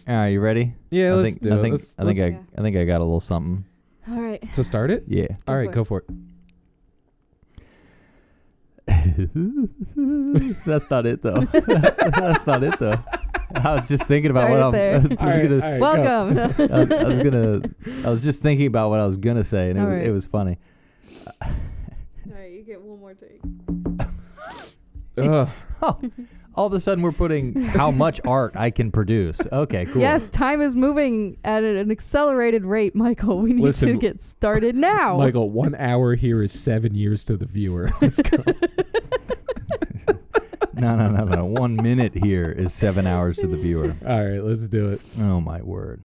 All right, you ready? Yeah, I let's think, do I it. think, Let's- I think, let's- I think I got a little something. All right. To start it? Yeah. All right, go for it. That's not it though. That's not it though. I was just thinking about what Started I'm. there. Welcome. I was just thinking about what I was gonna say, and it was funny. All right, you get one more take. Ugh. Oh, all of a sudden we're putting how much art I can produce. Okay, cool. Yes, time is moving at an accelerated rate, Michael. We need to get started now. Michael, 1 hour here is 7 years to the viewer. Let's go. No. 1 minute here is 7 hours to the viewer. All right, let's do it. Oh my word.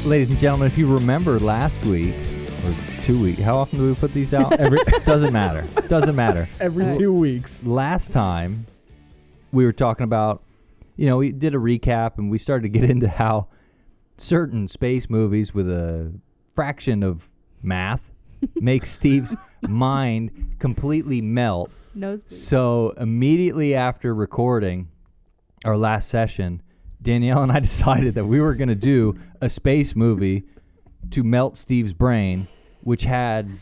Ladies and gentlemen, if you remember last week or 2 weeks, how often do we put these out? Doesn't matter. Doesn't matter. Every 2 weeks. Last time we were talking about, we did a recap and we started to get into how certain space movies with a fraction of math make Steve's mind completely melt. Nosebleed. So immediately after recording our last session, Danielle and I decided that we were going to do a space movie to melt Steve's brain, which had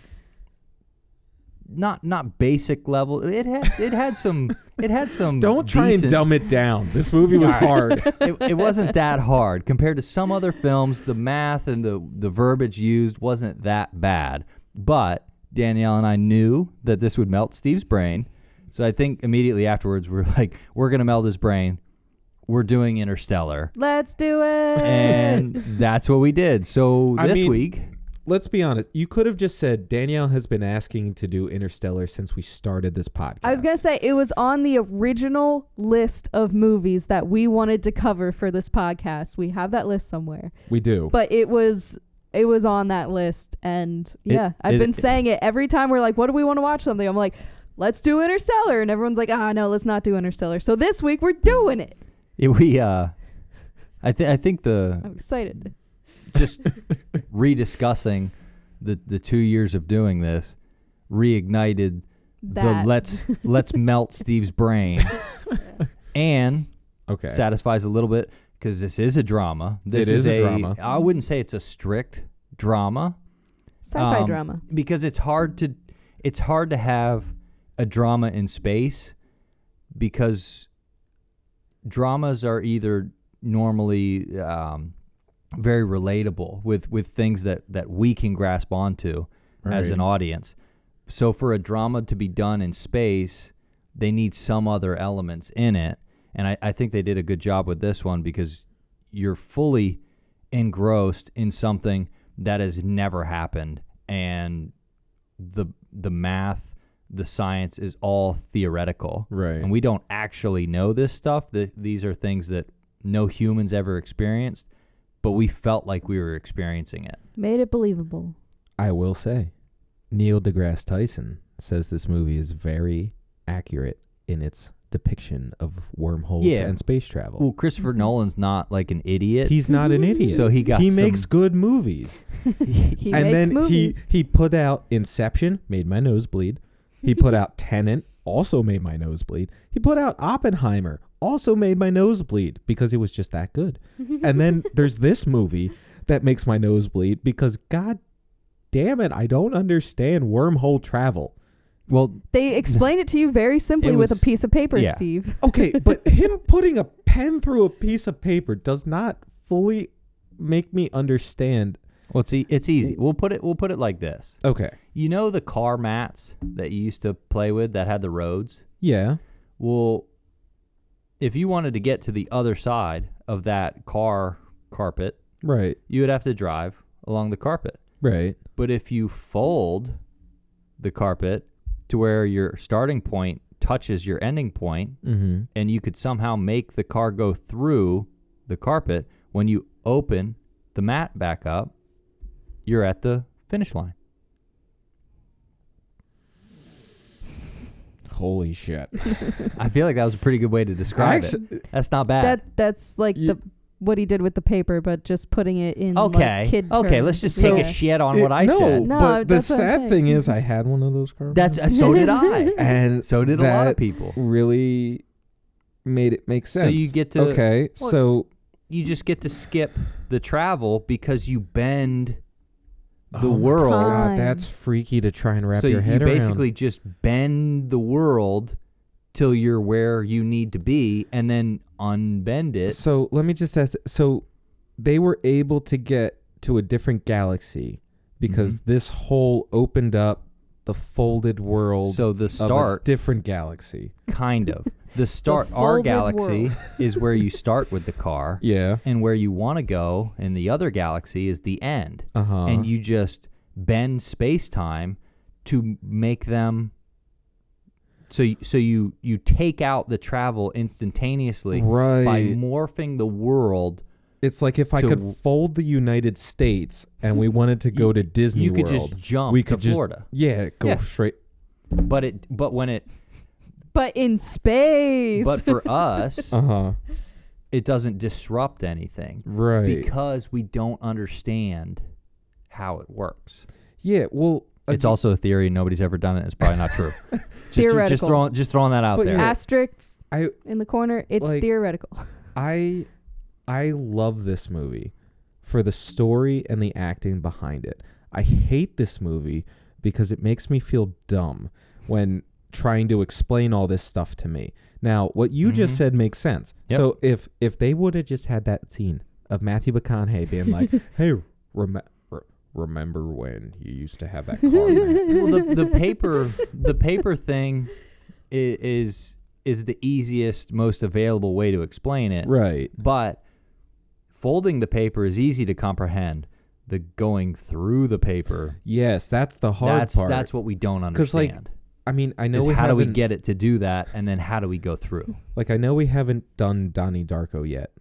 not basic level. It had some. Don't try and dumb it down. This movie was hard. It wasn't that hard compared to some other films. The math and the verbiage used wasn't that bad, but Danielle and I knew that this would melt Steve's brain. So I think immediately afterwards we're like, we're going to melt his brain. We're doing Interstellar. Let's do it. And that's what we did. So this week... Let's be honest. You could have just said, Danielle has been asking to do Interstellar since we started this podcast. I was going to say, it was on the original list of movies that we wanted to cover for this podcast. We have that list somewhere. We do. But it was on that list. And I've been saying it every time we're like, what do we want to watch something? I'm like, let's do Interstellar. And everyone's like, no, let's not do Interstellar. So this week we're doing it. I think I'm excited. Just rediscussing the 2 years of doing this reignited that. the let's melt Steve's brain and satisfies a little bit because this is a drama. This is a drama. I wouldn't say it's a strict drama. Sci-fi drama. Because it's hard to have a drama in space because dramas are either normally very relatable with things that we can grasp onto as an audience. So for a drama to be done in space, they need some other elements in it. And I think they did a good job with this one because you're fully engrossed in something that has never happened. And the math, the science is all theoretical. Right. And we don't actually know this stuff. These are things that no humans ever experienced, but we felt like we were experiencing it. Made it believable. I will say, Neil deGrasse Tyson says this movie is very accurate in its depiction of wormholes and space travel. Well, Christopher Nolan's not like an idiot. He's not an idiot. So he makes good movies. He put out Inception, made my nose bleed. He put out Tenet, also made my nose bleed. He put out Oppenheimer, also made my nose bleed because it was just that good. And then there's this movie that makes my nose bleed because, God damn it, I don't understand wormhole travel. Well, they explained it to you very simply with a piece of paper, Steve. Okay, but him putting a pen through a piece of paper does not fully make me understand. Well, it's easy. We'll put it like this. Okay. You know the car mats that you used to play with that had the roads? Yeah. Well, if you wanted to get to the other side of that car carpet, right, you would have to drive along the carpet. Right. But if you fold the carpet to where your starting point touches your ending point, mm-hmm. and you could somehow make the car go through the carpet. When you open the mat back up, you're at the finish line. Holy shit. I feel like that was a pretty good way to describe it. That's not bad. That's like what he did with the paper, but just putting it in okay. like, kid Okay, terms. let's just take a shit on what I said. No, but the that's what I'm sad saying. thing is I had one of those carpets. So did I. And so did a lot of people. Really made it make sense. So you get to... Okay, so... You just get to skip the travel because you bend the Oh my world. God, that's freaky to try and wrap your head around. So you around. basically just bend the world till you're where you need to be and then unbend it. So let me just ask. So they were able to get to a different galaxy because this hole opened up the folded world So the of start, a different galaxy. kind of. The start, our folded galaxy world. is where you start with the car. Yeah. And where you want to go in the other galaxy is the end. Uh-huh. And you just bend space-time to make them... So you take out the travel instantaneously Right. by morphing the world. It's like if I could fold the United States and we wanted to go to Disney You World. could just jump we to could just, Florida. Go straight. But in space. But for us, Uh-huh. it doesn't disrupt anything. Right. Because we don't understand how it works. Yeah, well... It's also a theory. Nobody's ever done it. It's probably not true. Theoretical. Just throwing that out But there. yeah. Asterisks I in the corner. It's like, theoretical. I love this movie for the story and the acting behind it. I hate this movie because it makes me feel dumb when trying to explain all this stuff to me. Now, what you just said makes sense. Yep. So if they would have just had that scene of Matthew McConaughey being like, "Hey, remember when you used to have that car?" Well, the paper thing is the easiest, most available way to explain it. Right. But folding the paper is easy to comprehend. The going through the paper, Yes, that's the hard part. That's what we don't 'Cause, like, understand. I mean, I know Is we how do we haven't- get it to do that, and then how do we go through? Like, I know we haven't done Donnie Darko yet,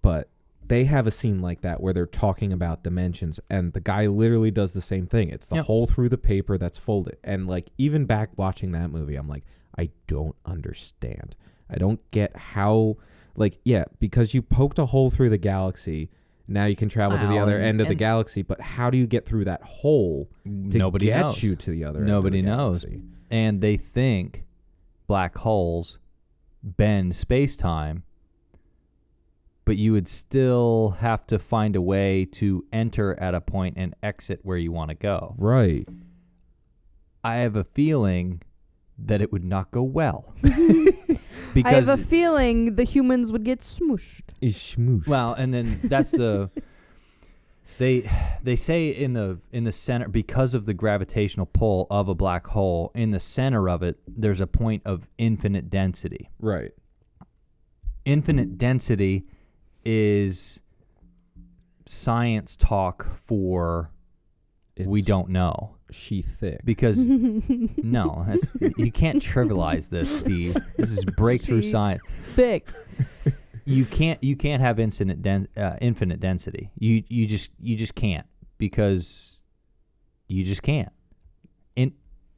but they have a scene like that where they're talking about dimensions, and the guy literally does the same thing. It's the hole through the paper that's folded. And, like, even back watching that movie, I'm like, I don't understand. I don't get how, like, yeah, because you poked a hole through the galaxy, now you can travel to the other end of the galaxy, but how do you get through that hole to Nobody get knows. you to the other Nobody end of the knows. galaxy? And they think black holes bend space-time, but you would still have to find a way to enter at a point and exit where you want to go. Right. I have a feeling that it would not go well. I have a feeling the humans would get smooshed. Is smoosh. Well, and then that's the they say in the center, because of the gravitational pull of a black hole, in the center of it there's a point of infinite density. Right. Infinite density is science talk for we don't know. She thick. Because no, you can't trivialize this, Steve. This is breakthrough science. Thick. You can't have infinite density. You just can't, because you just can't.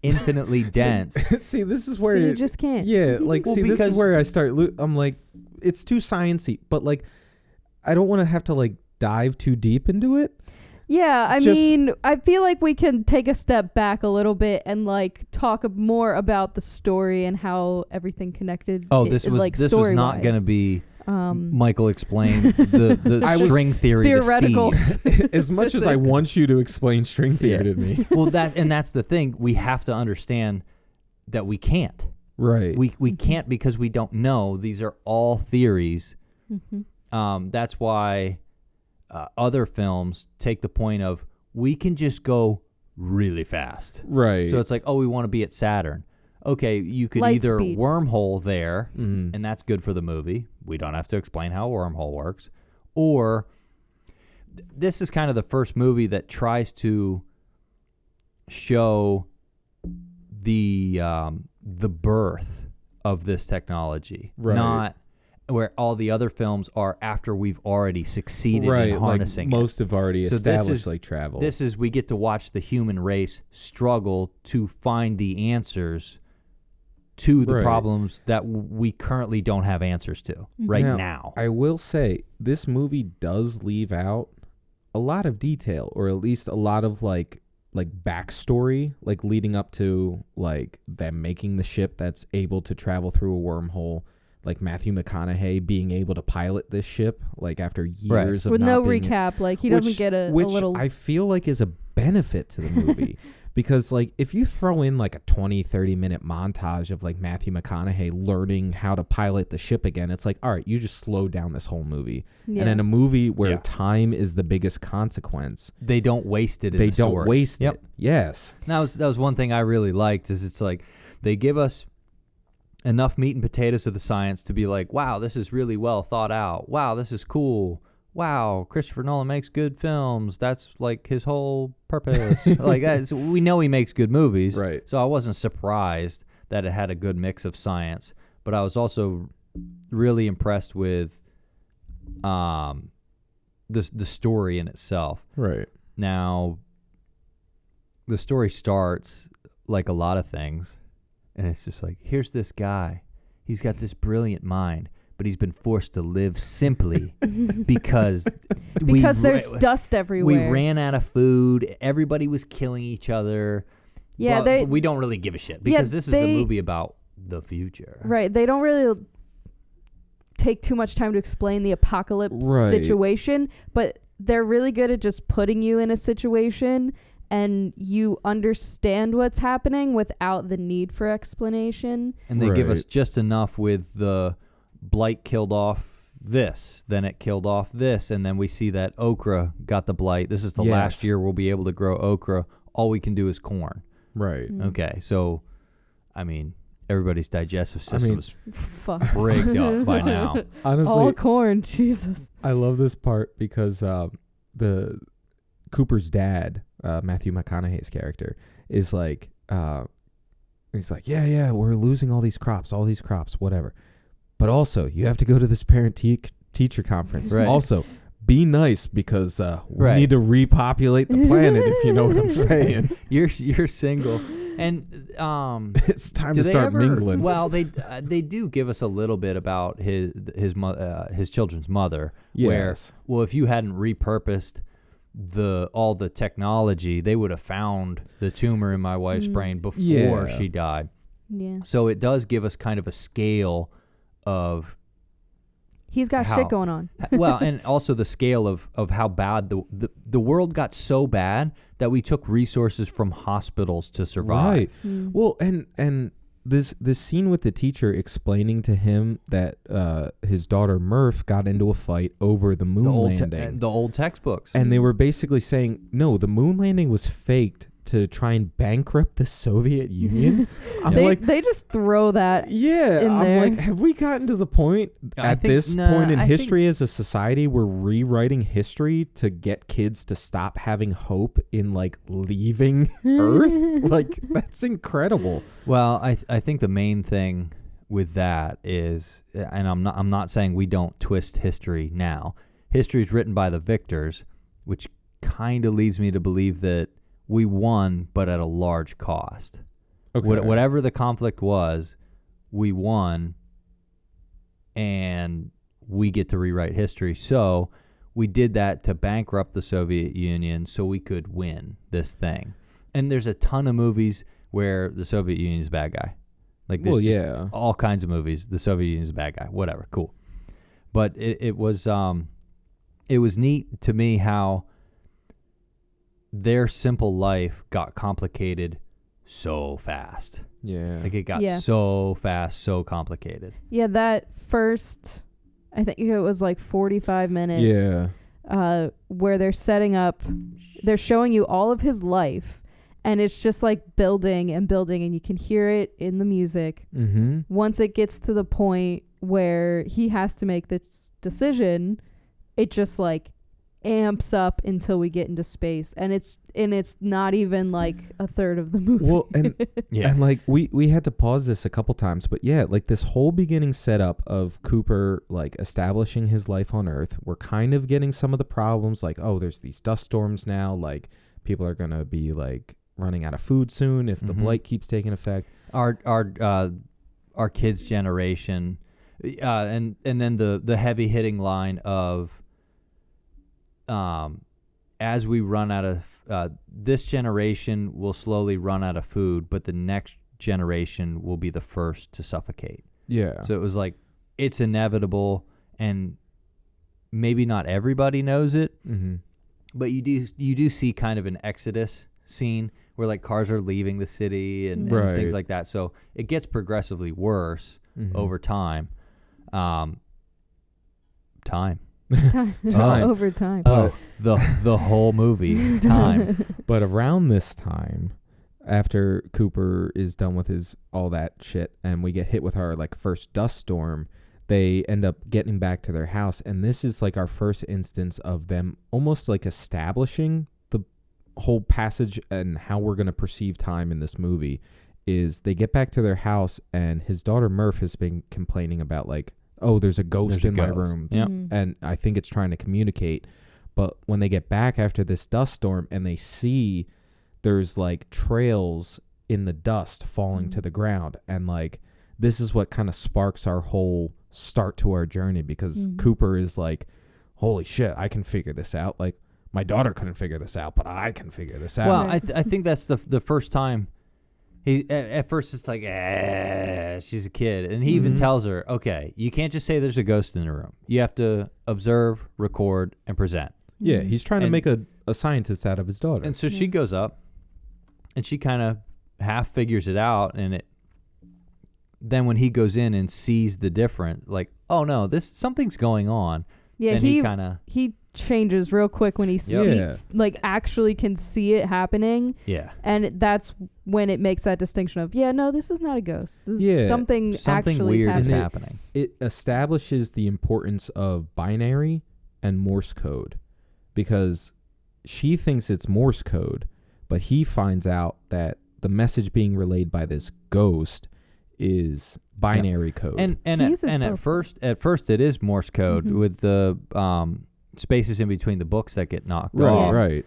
Infinitely dense. See, this is where So you just can't. Yeah, like Well, see, this is because- where I start. I'm like, it's too sciencey, but like, I don't want to have to like dive too deep into it. Yeah, I Just- mean, I feel like we can take a step back a little bit and like talk more about the story and how everything connected. Oh, this was not going to be Michael explain the string theory theoretical. to Steve. As much as I want you to explain string theory to me, Well, that's the thing. We have to understand that we can't. right? We can't, because we don't know. These are all theories. That's why other films take the point of, we can just go really fast. Right. So it's like, oh, we want to be at Saturn. Okay, you could Light either speed. wormhole there, Mhm. and that's good for the movie. We don't have to explain how a wormhole works. Or this is kind of the first movie that tries to show the birth of this technology. Right. Not where all the other films are after we've already succeeded in harnessing like most it. have already established like travel. This is we get to watch the human race struggle to find the answers to the problems that we currently don't have answers to now. I will say this movie does leave out a lot of detail, or at least a lot of like backstory, like leading up to like them making the ship that's able to travel through a wormhole, like Matthew McConaughey being able to pilot this ship like after years of with not no being recap, like he doesn't get a little. I feel like is a benefit to the movie. Because, like, if you throw in, like, a 20, 30-minute montage of, like, Matthew McConaughey learning how to pilot the ship again, it's like, all right, you just slow down this whole movie. Yeah. And in a movie where time is the biggest consequence, they don't waste it in the story. They don't waste it. Yes. That was one thing I really liked, is it's like they give us enough meat and potatoes of the science to be like, wow, this is really well thought out. Wow, this is cool. Wow, Christopher Nolan makes good films. That's like his whole purpose. Like we know he makes good movies, right? So I wasn't surprised that it had a good mix of science, but I was also really impressed with the story in itself. Right. Now, the story starts like a lot of things, and it's just like, here's this guy. He's got this brilliant mind, but he's been forced to live simply because there's dust everywhere. We ran out of food. Everybody was killing each other. Yeah, but we don't really give a shit because this is a movie about the future. Right. They don't really take too much time to explain the apocalypse situation, but they're really good at just putting you in a situation and you understand what's happening without the need for explanation. And they give us just enough with the blight killed off this, then it killed off this, and then we see that okra got the blight. This is the last year we'll be able to grow okra. All we can do is corn. Right. Okay, so, I mean, everybody's digestive system is rigged up by now. Honestly, all corn, Jesus. I love this part because the Cooper's dad, Matthew McConaughey's character, is like, he's like, yeah, we're losing all these crops, whatever. But also, you have to go to this parent-teacher conference. Right. Also, be nice because we need to repopulate the planet, if you know what I'm saying. You're single. And it's time to start mingling. Well, they do give us a little bit about his children's mother. Yes. Where, well, if you hadn't repurposed all the technology, they would have found the tumor in my wife's brain before she died. Yeah. So it does give us kind of a scale of he's got shit going on. Well, and also the scale of how bad the world got so bad that we took resources from hospitals to survive. Right. Well, and this scene with the teacher explaining to him that his daughter Murph got into a fight over the moon landing. The old textbooks. And they were basically saying, no, the moon landing was faked to try and bankrupt the Soviet Union. They just throw that in there. Like, have we gotten to the point point in history as a society we're rewriting history to get kids to stop having hope in like leaving Earth? Like, that's incredible. Well, I think the main thing with that is, and I'm not saying we don't twist history now. History is written by the victors, which kind of leads me to believe that we won, but at a large cost. Okay. Whatever the conflict was, we won, and we get to rewrite history. So we did that to bankrupt the Soviet Union so we could win this thing. And there's a ton of movies where the Soviet Union is a bad guy. Like, there's all kinds of movies. The Soviet Union is a bad guy. Whatever, cool. But it was neat to me how their simple life got complicated so fast. Yeah. Like, it got so fast, so complicated. Yeah, that first, I think it was like 45 minutes. Yeah. Where they're setting up, they're showing you all of his life, and it's just like building and building, and you can hear it in the music. Mm-hmm. Once it gets to the point where he has to make this decision, it just like amps up until we get into space, and it's not even like a third of the movie. Well, and and like we had to pause this a couple times, but yeah, like this whole beginning setup of Cooper like establishing his life on Earth, we're kind of getting some of the problems, like, oh, there's these dust storms now, like people are gonna be like running out of food soon if the blight keeps taking effect. Our kids' generation, and then the heavy hitting line of as we run out of this generation will slowly run out of food, but the next generation will be the first to suffocate. Yeah. So it was like, it's inevitable, and maybe not everybody knows it, but you do see kind of an exodus scene where like cars are leaving the city and things like that. So it gets progressively worse over time. Time. Over time. The whole movie. Time. But around this time, after Cooper is done with his all that shit, and we get hit with our like first dust storm, they end up getting back to their house, and this is like our first instance of them almost like establishing the whole passage and how we're going to perceive time in this movie. Is they get back to their house, and his daughter Murph has been complaining about like, oh, there's a ghost in my room. Yep. And I think it's trying to communicate. But when they get back after this dust storm and they see there's like trails in the dust falling to the ground, and like this is what kind of sparks our whole start to our journey, because Cooper is like, holy shit, I can figure this out. Like my daughter couldn't figure this out, but I can figure this out. Well, I think that's the first time. He at first it's like, she's a kid, and he even tells her, okay, you can't just say there's a ghost in the room. You have to observe, record, and present. Yeah, he's trying to make a scientist out of his daughter. And so she goes up, and she kind of half figures it out, and then when he goes in and sees the difference, like, oh no, something's going on. Yeah, he changes real quick when he actually can see it happening. Yeah. And that's when it makes that distinction of, no, this is not a ghost. This is something actually weird is happening. It establishes the importance of binary and Morse code, because she thinks it's Morse code, but he finds out that the message being relayed by this ghost is binary code. And at first it is Morse code with the spaces in between the books that get knocked off. Right.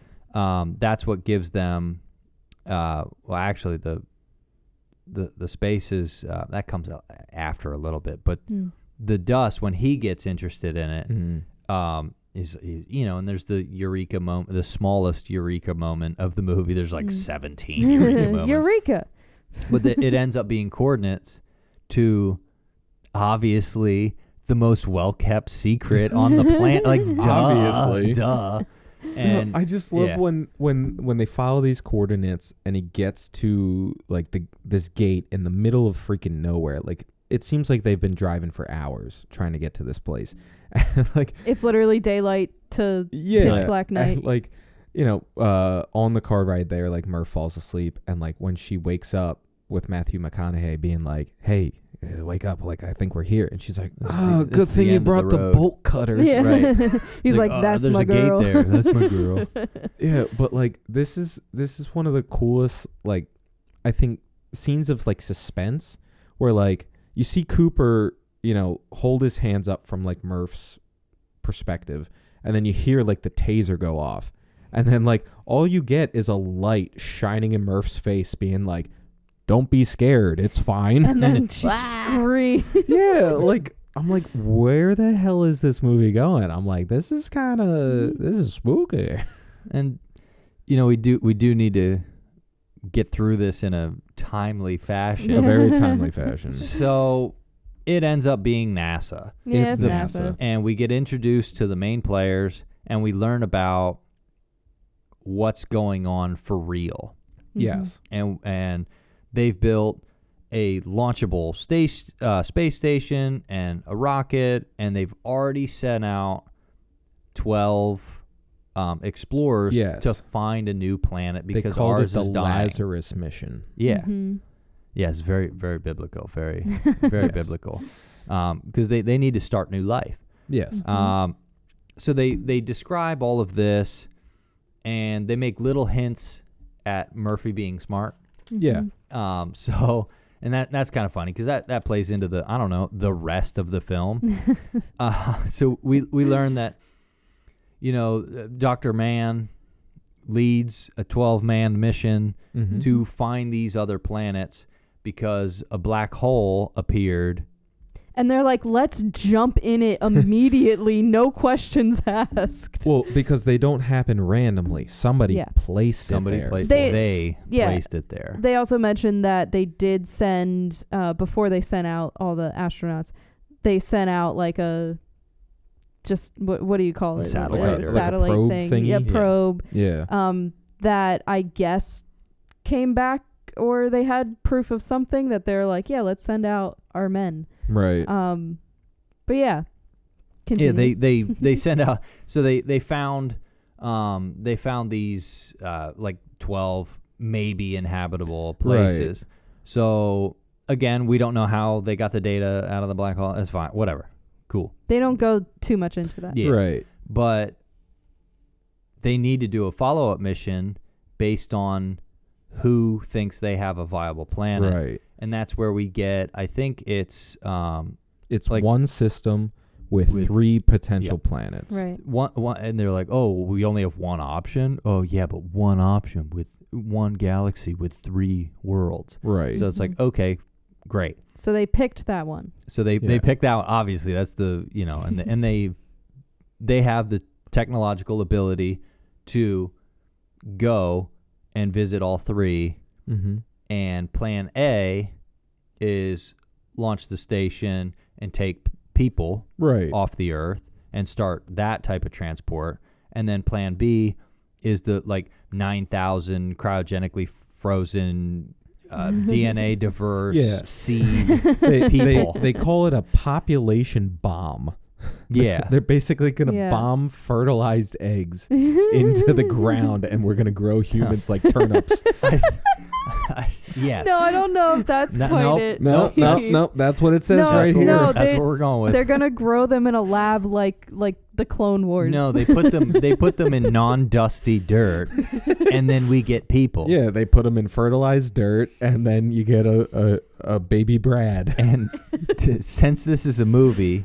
That's what gives them actually the spaces that comes out after a little bit, but the dust, when he gets interested in it, is and there's the eureka moment, the smallest eureka moment of the movie. There's like 17 eureka moments. Eureka. But it ends up being coordinates to obviously the most well-kept secret on the planet. Like, duh. And I just love when they follow these coordinates and he gets to like this gate in the middle of freaking nowhere. Like, it seems like they've been driving for hours trying to get to this place. Like, it's literally daylight to pitch black night. And like, on the car ride there, like Murph falls asleep, and like when she wakes up with Matthew McConaughey being like, hey, wake up, like I think we're here, and she's like, good thing you brought the bolt cutters. Yeah. Right. He's like, that's my girl. There's a gate there. That's my girl. Yeah, but like this is one of the coolest, like, I think, scenes of like suspense where like you see Cooper, hold his hands up from like Murph's perspective, and then you hear like the taser go off, and then like all you get is a light shining in Murph's face being like, don't be scared, it's fine. And then she screams. Yeah, like I'm like, where the hell is this movie going? I'm like, this is spooky. And we do need to get through this in a timely fashion. A very timely fashion. So it ends up being NASA. Yeah, it's NASA. And we get introduced to the main players, and we learn about what's going on for real. Yes. And they've built a launchable space station and a rocket, and they've already sent out 12 explorers to find a new planet, because ours is dying. The Lazarus mission. Yeah. Mm-hmm. Yes, very, very biblical. Very, very biblical. Because they need to start new life. Yes. so they describe all of this, and they make little hints at Murphy being smart. Yeah. So, and that's kind of funny because that plays into the rest of the film. So we learn that, Dr. Mann leads a 12-man mission to find these other planets because a black hole appeared. And they're like, let's jump in it immediately. No questions asked. Well, because they don't happen randomly. Somebody placed it there. They placed it there. They also mentioned that they did send, before they sent out all the astronauts, they sent out like what do you call it? Satellite. Satellite probe thing. thingy? Yeah, probe. Yeah. That I guess came back, or they had proof of something that they're like, yeah, let's send out our men. Right. But yeah. Continue. Yeah, they sent out. So they found these like 12 maybe inhabitable places. Right. So again, we don't know how they got the data out of the black hole. It's fine. Whatever. Cool. They don't go too much into that. Yeah. Right. But they need to do a follow-up mission based on who thinks they have a viable planet. Right. And that's where we get, I think it's like one system with 3 potential planets. Right. One, and they're like, oh, we only have one option? Oh, yeah, but one option with one galaxy with 3 worlds. Right. So it's like, okay, great. So they picked that one. So they picked that one. Obviously, that's the, and they have the technological ability to go and visit all 3. Mm-hmm. And plan A is launch the station and take people off the Earth and start that type of transport. And then plan B is the 9,000 cryogenically frozen DNA diverse seed people. They call it a population bomb. Yeah. They're basically going to bomb fertilized eggs into the ground, and we're going to grow humans like turnips. Yes. No, I don't know if that's quite it. No, that's what it says right here. That's what we're going with. They're going to grow them in a lab like the Clone Wars. No, they put them in non-dusty dirt, and then we get people. Yeah, they put them in fertilized dirt, and then you get a baby Brad. And since this is a movie,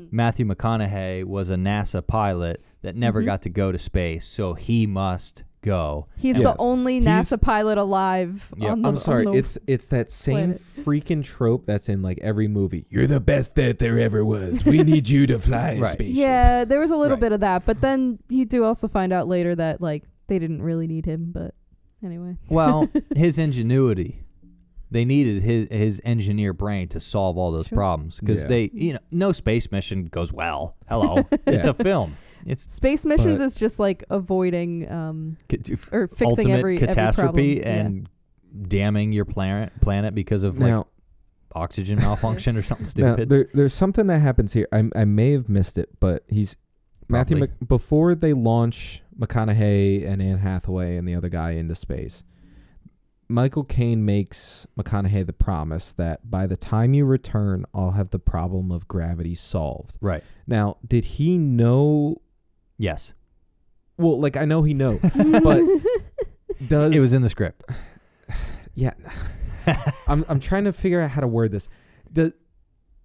Matthew McConaughey was a NASA pilot that never got to go to space, so he must go. He's the only NASA pilot alive. I'm sorry, it's that same freaking trope that's in like every movie. You're the best that there ever was. We need you to fly a spaceship. Yeah, there was a little bit of that, but then you do also find out later that they didn't really need him. But anyway, well, his ingenuity. They needed his engineer brain to solve all those problems because no space mission goes well. Hello, it's a film. It's space missions is just like avoiding or fixing ultimate every catastrophe problem. and damning your planet because of oxygen malfunction or something stupid. Now, there's something that happens here. I may have missed it, but before they launch McConaughey and Anne Hathaway and the other guy into space, Michael Caine makes McConaughey the promise that by the time you return, I'll have the problem of gravity solved. Right. Now, did he know? Yes. Well, I know he knows, but does... It was in the script. Yeah. I'm trying to figure out how to word this.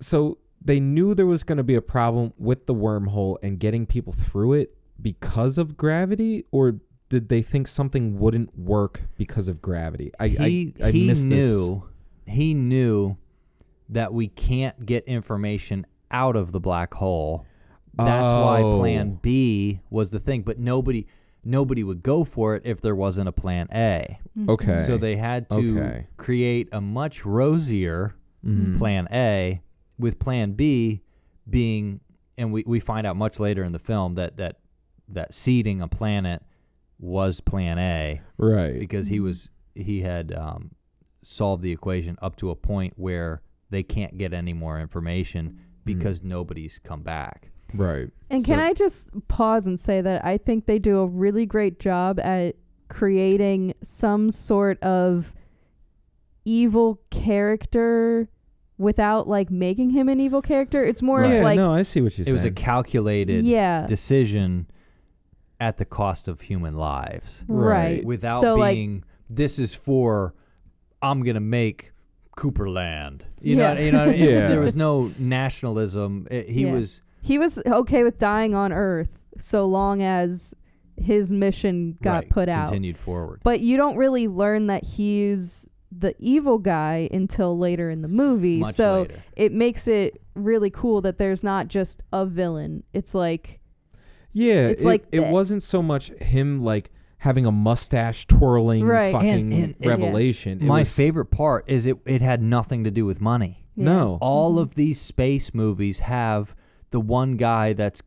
So they knew there was going to be a problem with the wormhole and getting people through it because of gravity, or did they think something wouldn't work because of gravity? I missed this. He knew that we can't get information out of the black hole. That's why plan B was the thing, but nobody would go for it if there wasn't a plan A. Okay. So they had to create a much rosier plan A, with plan B being, and we find out much later in the film that seeding a planet was plan A, right? Because he had solved the equation up to a point where they can't get any more information because nobody's come back. Right. And can I just pause and say that I think they do a really great job at creating some sort of evil character without like making him an evil character. It's more yeah, like no, I see what you're saying. It was a calculated decision at the cost of human lives. Right. Without so being, like, this is for, I'm going to make Cooperland. You know, Yeah. There was no nationalism. He was okay with dying on Earth so long as his mission got put out. Continued forward. But you don't really learn that he's the evil guy until later in the movie. Much so later. It makes it really cool that there's not just a villain. It's like... Yeah, it wasn't so much him like having a mustache twirling fucking and revelation. My favorite part is it had nothing to do with money. Yeah. No. All of these space movies have the one guy that's,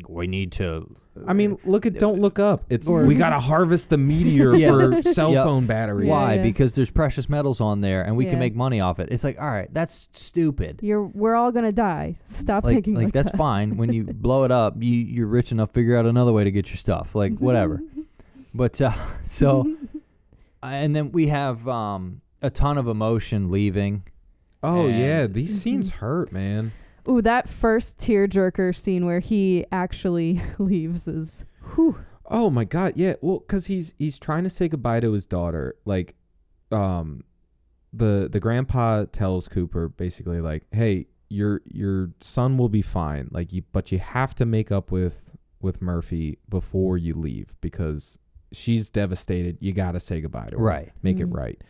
we need to... I mean, look at Don't Look Up. We got to harvest the meteor for cell phone batteries. Why? Yeah. Because there's precious metals on there, and we can make money off it. It's like, all right, that's stupid. We're all gonna die. Stop thinking like that's that. fine. When you blow it up, you're rich enough. Figure out another way to get your stuff. Like whatever. But and then we have a ton of emotion leaving. Oh yeah, these scenes hurt, man. Ooh, that first tearjerker scene where he actually leaves is... Whew. Oh, my God. Yeah, well, because he's trying to say goodbye to his daughter. Like, the grandpa tells Cooper, basically, like, hey, your son will be fine. Like, but you have to make up with Murphy before you leave because she's devastated. You got to say goodbye to her. Right. Make it right.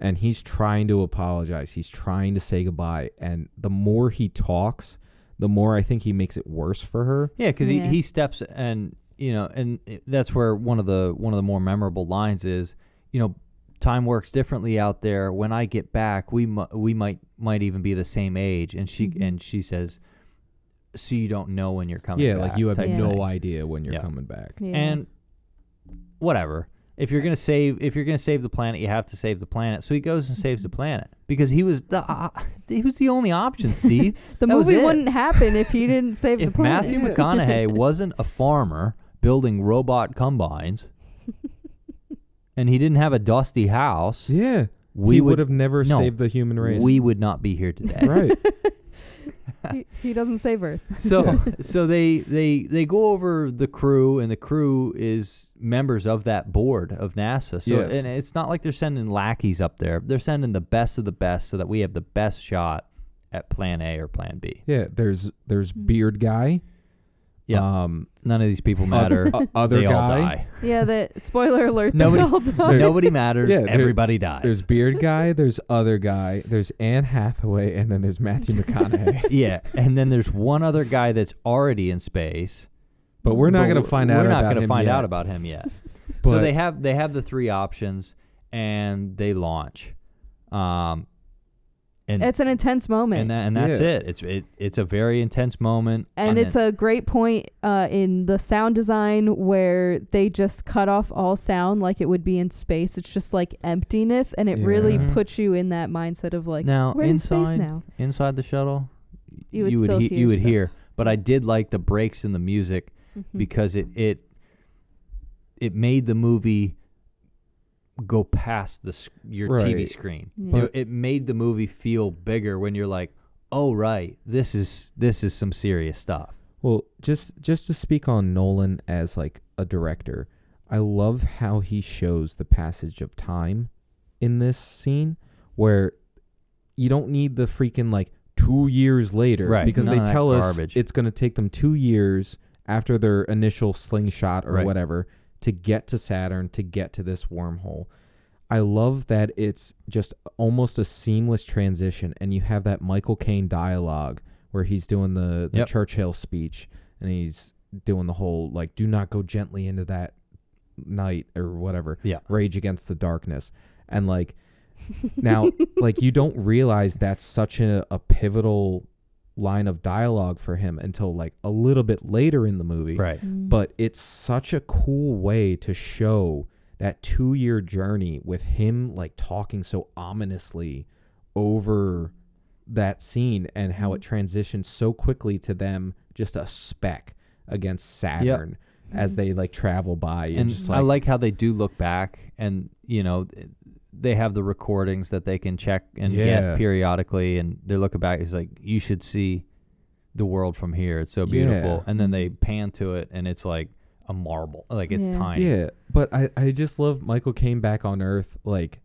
And he's trying to apologize. He's trying to say goodbye. And the more he talks, the more I think he makes it worse for her. Yeah, because he steps and, and that's where one of the more memorable lines is, time works differently out there. When I get back, we might even be the same age. And she says, so you don't know when you're coming back. Yeah, like you have no thing. idea when you're coming back. Yeah. And whatever. If you're gonna save the planet, you have to save the planet. So he goes and saves the planet because he was the only option, Steve. The movie wouldn't happen if he didn't save the If planet. Matthew McConaughey wasn't a farmer building robot combines, and he didn't have a dusty house, yeah, we would have never saved the human race. We would not be here today. Right. He doesn't save Earth. So they go over the crew, and the crew is members of that board of NASA. So and it's not like they're sending lackeys up there. They're sending the best of the best so that we have the best shot at Plan A or Plan B. Yeah, there's Beard Guy. Yeah. None of these people matter. Other they guy. all die. Yeah, the spoiler alert. They all die. Nobody matters. Yeah, everybody dies. There's Beard Guy, there's Other Guy, there's Anne Hathaway, and then there's Matthew McConaughey. Yeah, and then there's one other guy that's already in space. But we're not going to find out about him yet. We're not going to find out about him yet. So they have the three options, and they launch. And it's an intense moment, and that's it. It's a very intense moment, and it's a great point in the sound design where they just cut off all sound like it would be in space. It's just like emptiness, and it really puts you in that mindset of like, now we're in space now. Inside the shuttle, you would hear. But I did like the breaks in the music because it made the movie go past your TV screen. Yeah. It made the movie feel bigger when you're like, oh right, this is some serious stuff. Well, just to speak on Nolan as like a director, I love how he shows the passage of time in this scene where you don't need the freaking like 2 years later, right? Because None they tell us garbage. It's going to take them 2 years after their initial slingshot or whatever to get to Saturn, to get to this wormhole. I love that it's just almost a seamless transition, and you have that Michael Caine dialogue where he's doing the Churchill speech, and he's doing the whole, like, do not go gently into that night or whatever, rage against the darkness. And, like, now, like, you don't realize that's such a pivotal line of dialogue for him until like a little bit later in the movie, right? But it's such a cool way to show that 2-year journey with him like talking so ominously over that scene, and how it transitions so quickly to them just a speck against Saturn as they like travel by, and just like, I like how they do look back, and they have the recordings that they can check and get periodically, and they're looking back. It's like, you should see the world from here. It's so beautiful. And then they pan to it, and it's like a marble. Like, it's tiny. Yeah, but I just love Michael Caine back on Earth, like,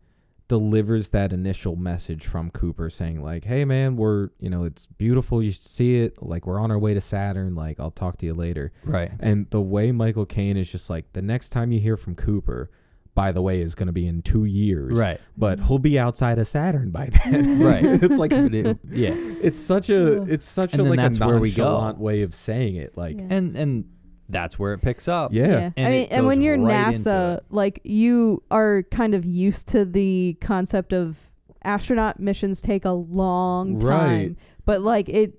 delivers that initial message from Cooper saying, like, hey, man, we're, it's beautiful. You should see it. Like, we're on our way to Saturn. Like, I'll talk to you later. Right. And the way Michael Caine is just like, the next time you hear from Cooper, by the way, is going to be in 2 years. Right. But he'll be outside of Saturn by then. Right. It's like, yeah. It's such a like that's a where we nonchalant go. way of saying it. Like, and that's where it picks up. Yeah. I mean, and when you're NASA, like, you are kind of used to the concept of astronaut missions take a long time. Right. But like it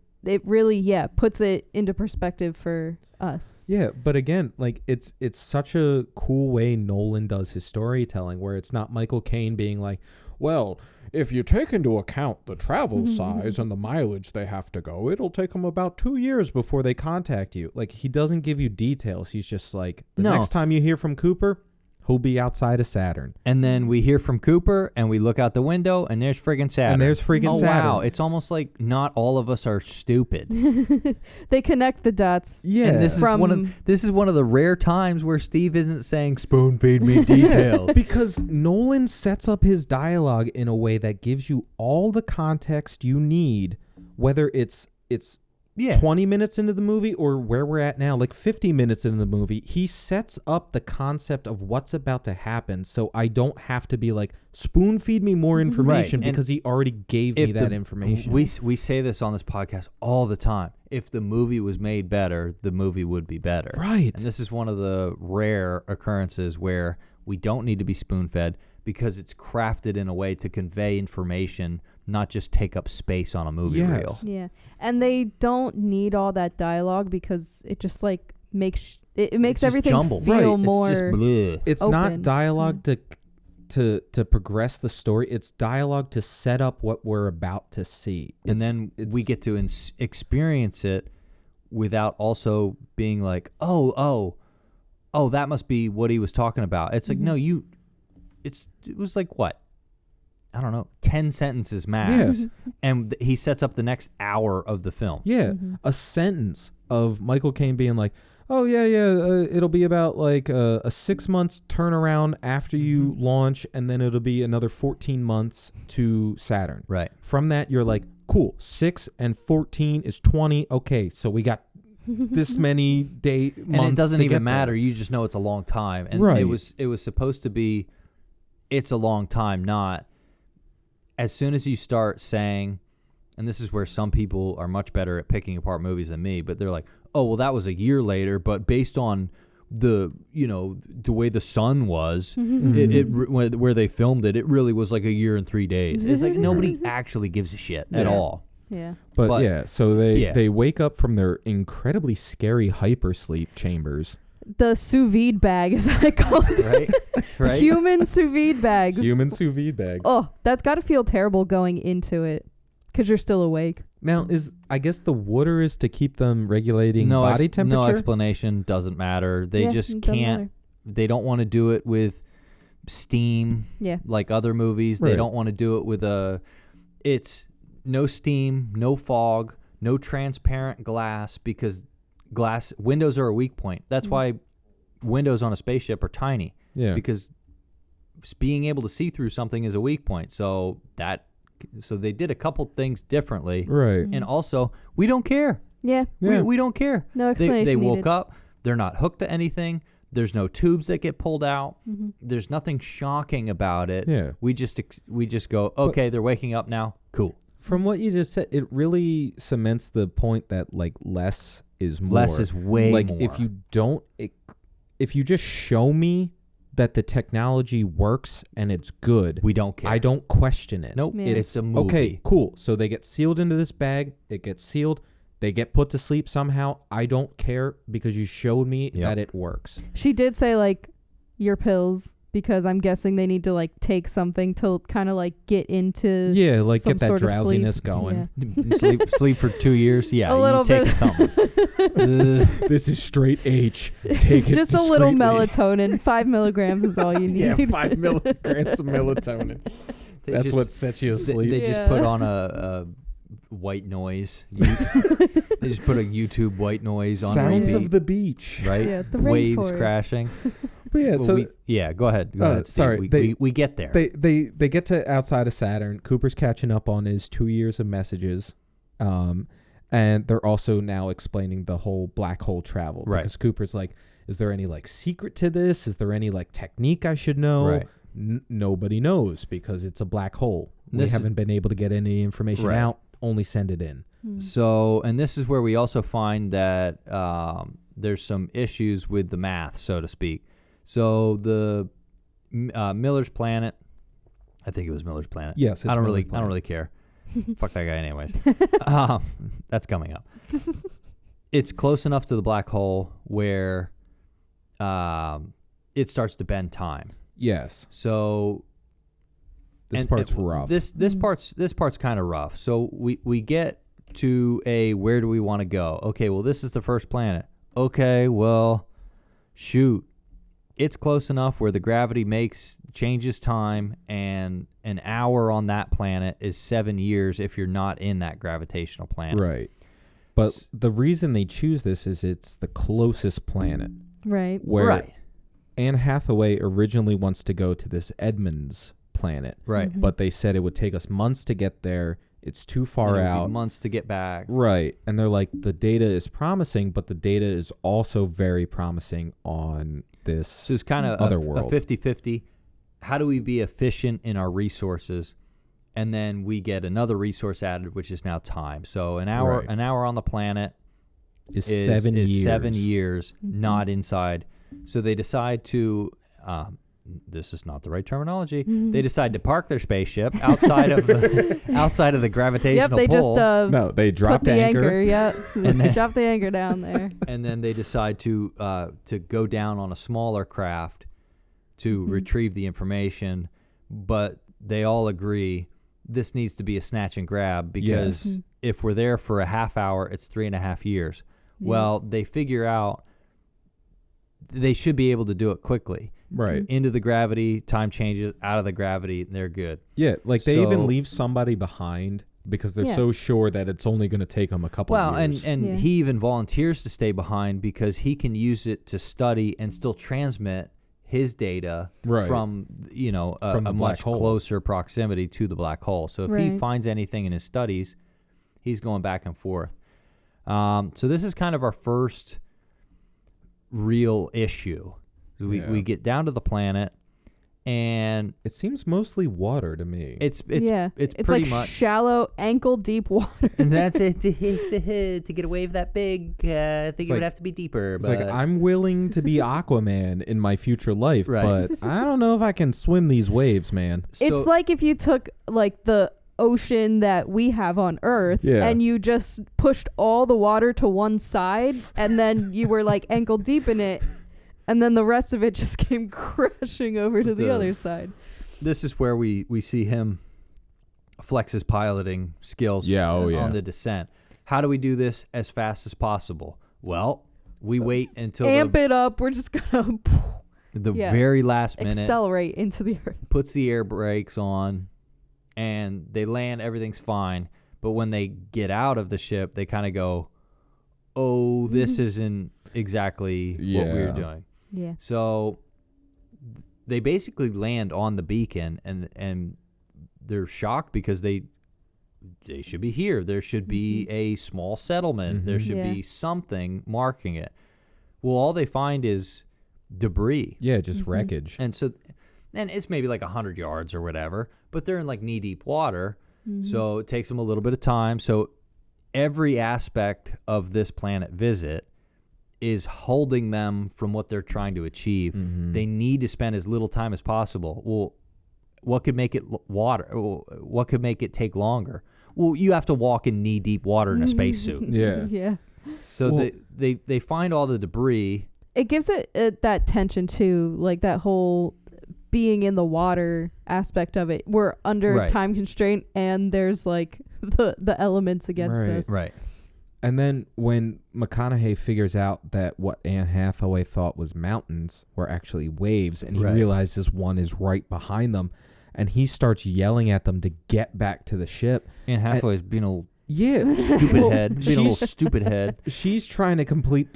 really, puts it into perspective for us. Yeah, but again, like, it's such a cool way Nolan does his storytelling, where it's not Michael Caine being like, well, if you take into account the travel size and the mileage they have to go, it'll take them about 2 years before they contact you. Like, he doesn't give you details. He's just like, next time you hear from Cooper, he'll be outside of Saturn. And then we hear from Cooper, and we look out the window, and there's friggin' Saturn. Saturn. Wow. It's almost like not all of us are stupid. They connect the dots. Yeah. And this is one of the rare times where Steve isn't saying, spoon feed me details. Because Nolan sets up his dialogue in a way that gives you all the context you need, whether it's 20 minutes into the movie or where we're at now, like 50 minutes into the movie. He sets up the concept of what's about to happen, so I don't have to be like, spoon feed me more information, because he already gave me that information. We say this on this podcast all the time. If the movie was made better, the movie would be better. Right. And this is one of the rare occurrences where we don't need to be spoon-fed, because it's crafted in a way to convey information, not just take up space on a movie reel. Yeah. And they don't need all that dialogue, because it just like makes everything jumbled. feel more. It's just bleh. It's open. not dialogue to progress the story. It's dialogue to set up what we're about to see. And then we get to experience it without also being like, oh, that must be what he was talking about. It's like, no, it was like, what? I don't know, 10 sentences max. Yes. And he sets up the next hour of the film. Yeah, a sentence of Michael Caine being like, oh, it'll be about like a 6 months turnaround after you launch, and then it'll be another 14 months to Saturn. Right. From that, you're like, cool, 6 and 14 is 20. Okay, so we got this many months. And it doesn't even matter. You just know it's a long time. And it was supposed to be, it's a long time, not as soon as you start saying, and this is where some people are much better at picking apart movies than me, but they're like, oh, well, that was a year later, but based on the way the sun was, where they filmed it, it really was like a year and 3 days. It's like nobody actually gives a shit at all. Yeah. But yeah, so they wake up from their incredibly scary hypersleep chambers. The sous vide bag, as I call it. Right. Human sous vide bags. Human sous vide bags. Oh, that's got to feel terrible going into it, because you're still awake. Now, I guess the water is to keep them regulating body temperature? No explanation. Doesn't matter. They just can't. They don't want to do it with steam like other movies. Right. They don't want to do it with it's no steam, no fog, no transparent glass, because windows are a weak point. That's why windows on a spaceship are tiny. Yeah. Because being able to see through something is a weak point. So they did a couple things differently. Right. And also, we don't care. Yeah. We don't care. No explanation They woke needed. up. They're not hooked to anything. There's no tubes that get pulled out. There's nothing shocking about it. Yeah. We just go, okay, they're waking up now. Cool. From what you just said, it really cements the point that like less is more. Less is way like, more. If you just show me that the technology works and it's good, we don't care. I don't question it. Nope. Yeah. It's a movie. Okay, cool. So they get sealed into this bag. It gets sealed. They get put to sleep somehow. I don't care, because you showed me that it works. She did say, like, your pills because I'm guessing they need to like take something to kind of like get into like some get that sort of drowsiness sleep. going. Yeah. sleep for 2 years. Yeah, A little you taking bit. something. This is straight H. Take it Just a little discreetly. melatonin. 5 milligrams is all you need. Yeah, 5 milligrams of melatonin. That's what sets you asleep. They just put on a white noise. They just put a YouTube white noise on Sounds repeat, of the beach. right? Yeah, the Waves rainforest. crashing. But yeah, Well, so go ahead. Go ahead, Steve. sorry, We get there. they get to outside of Saturn. Cooper's catching up on his 2 years of messages, and they're also now explaining the whole black hole travel. Right. Because Cooper's like, is there any like secret to this? Is there any like technique I should know? Right. Nobody knows because it's a black hole. We This is- haven't been able to get any information Right. out. Only send it in. So, and this is where we also find that there's some issues with the math, so to speak. So the Miller's Planet, I think it was Miller's Planet. Yes, it's I don't Miller's really Planet. care. Fuck that guy, anyways. That's coming up. It's close enough to the black hole where it starts to bend time. Yes. So This part's rough. This part's kind of rough. So we get to where do we want to go? Okay, well this is the first planet. Okay, well shoot. It's close enough where the gravity changes time, and an hour on that planet is 7 years if you're not in that gravitational planet. Right. But the reason they choose this is it's the closest planet. Right. Where Right. Anne Hathaway originally wants to go to this Edmonds planet. Right. Mhm. But they said it would take us months to get there. It's too far And it would be out. months to get back. Right. And they're like, the data is promising, but the data is also very promising on this So it's kind of other a world. 50-50. How do we be efficient in our resources? And then we get another resource added, which is now time. So an hour on the planet is is 7 years. 7 years, Mhm. not inside. So they decide to, this is not the right terminology. Mhm. They decide to park their spaceship outside of the gravitational Yep, they pull. just No, they put dropped the anchor. Yep, And then- drop the anchor down there. And then they decide to go down on a smaller craft to retrieve the information, but they all agree this needs to be a snatch and grab because Yes. if we're there for a half hour, it's 3.5 years. Yeah. Well, they figure out they should be able to do it quickly. Right. Into the gravity, time changes, out of the gravity, they're good. Yeah, like they So- even leave somebody behind because they're Yeah. so sure that it's only going to take them a couple Well, of years. and Yeah. he even volunteers to stay behind because he can use it to study and still transmit his data Right. from From the a black much hole. closer proximity to the black hole. So if he Right. finds anything in his studies, he's going back and forth. So this is kind of our first real issue. Yeah. We get down to the planet, and It seems mostly water to me. it's yeah, it's it's pretty like much. shallow, ankle deep water. And that's it. To get a wave that big, I think It's it would like- have to be deeper. It's but like I'm willing to be Aquaman in my future life, Right. but I don't know if I can swim these waves, man. It's like if you took like the ocean that we have on Earth Yeah. and you just pushed all the water to one side and then you were like ankle deep in it and then the rest of it just came crashing over to the The- other side. this is where we see him flex his piloting skills Yeah, oh, yeah. on the descent. How do we do this as fast as possible? Well, we wait until Amp it up. We're just gonna the yeah. very last minute, accelerate into the Earth. puts the air brakes on, and they land, everything's fine. But when they get out of the ship, they kind of go, oh, this isn't exactly what we were Yeah. doing. Yeah. So they basically land on the beacon, and they're shocked because they should be here. There should be a small settlement. There should Yeah. be something marking it. Well, all they find is debris. Yeah, just wreckage. And it's maybe like 100 yards or whatever, but they're in like knee-deep water, so it takes them a little bit of time. So every aspect of this planet visit is holding them from what they're trying to achieve. They need to spend as little time as possible. Well, what could make it water? What could make it take longer? Well, you have to walk in knee-deep water in a spacesuit. Yeah. Yeah. So Well- they find all the debris. It gives it that tension too, like that whole being in the water aspect of it. We're under time constraint, and there's like the elements against us. Right. And then when McConaughey figures out that what Anne Hathaway thought was mountains were actually waves, and he realizes one is right behind them, and he starts yelling at them to get back to the ship. Anne Hathaway's being a little stupid head. She's trying to complete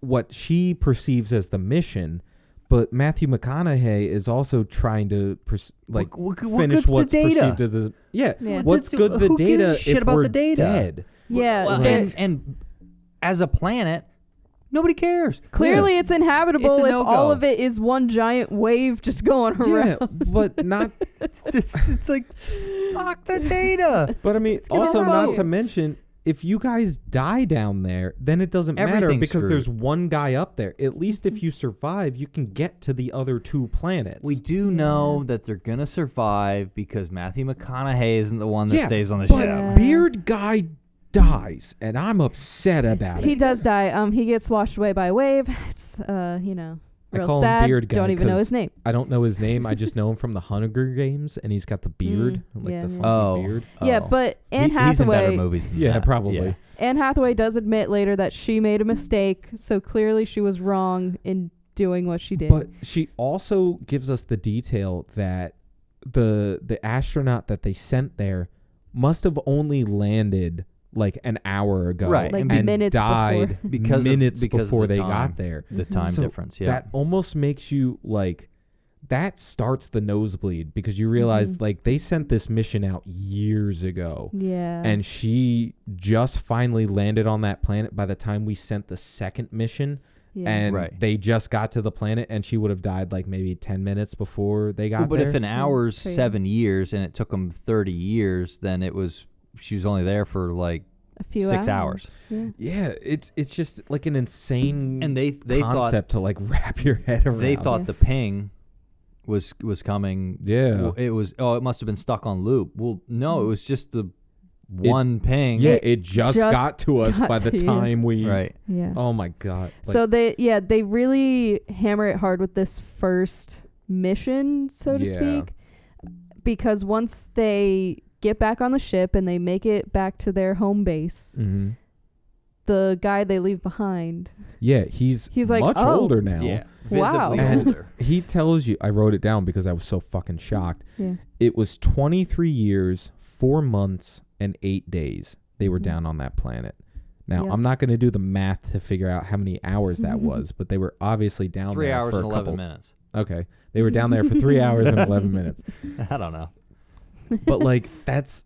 what she perceives as the mission, but Matthew McConaughey is also trying to finish what's perceived to the what's good the data if we're dead. Yeah, well, and as a planet, nobody cares. Clearly, it's inhabitable if all of it is one giant wave just going around. Yeah, but not. it's like fuck the data. But I mean, also not to mention, if you guys die down there, then it doesn't matter because there's one guy up there. At least if you survive, you can get to the other 2 planets. We do know that they're gonna survive because Matthew McConaughey isn't the one that stays on the ship. Beard guy dies, and I'm upset about it. He does die. He gets washed away by a wave. It's real I call sad. Him Beard Guy. Don't even know his name. I don't know his name. I just know him from the Hunger Games, and he's got the beard, the funky beard. Yeah, but Anne Hathaway. He's in better movies than that. Probably. Yeah. Anne Hathaway does admit later that she made a mistake, so clearly she was wrong in doing what she did. But she also gives us the detail that the astronaut that they sent there must have only landed like an hour ago, right? Like and minutes died before. minutes because before the they time, got there. The time difference, that almost makes you like. That starts the nosebleed because you realize like they sent this mission out years ago. Yeah. And she just finally landed on that planet by the time we sent the second mission. Yeah. And they just got to the planet, and she would have died like maybe 10 minutes before they got there. But if an hour's 7 years and it took them 30 years, then she was only there for like a few 6 hours. Yeah, it's just like an insane and they concept to like wrap your head around. They thought the ping was coming. Yeah. It was, it must have been stuck on loop. Well, no, it was just the one ping. Yeah, it just got to us by the time we. Right. Yeah. Oh my God. So they really hammer it hard with this first mission, so to speak, because once they get back on the ship and they make it back to their home base, the guy they leave behind. Yeah, he's like much older now. Yeah, wow. visibly older. He tells you, I wrote it down because I was so fucking shocked. Yeah. It was 23 years, 4 months, and 8 days they were down on that planet. Now, I'm not going to do the math to figure out how many hours that was, but they were obviously down 3 there hours for and 11 minutes. Okay. They were down there for 3 hours and 11 minutes. I don't know. But like that's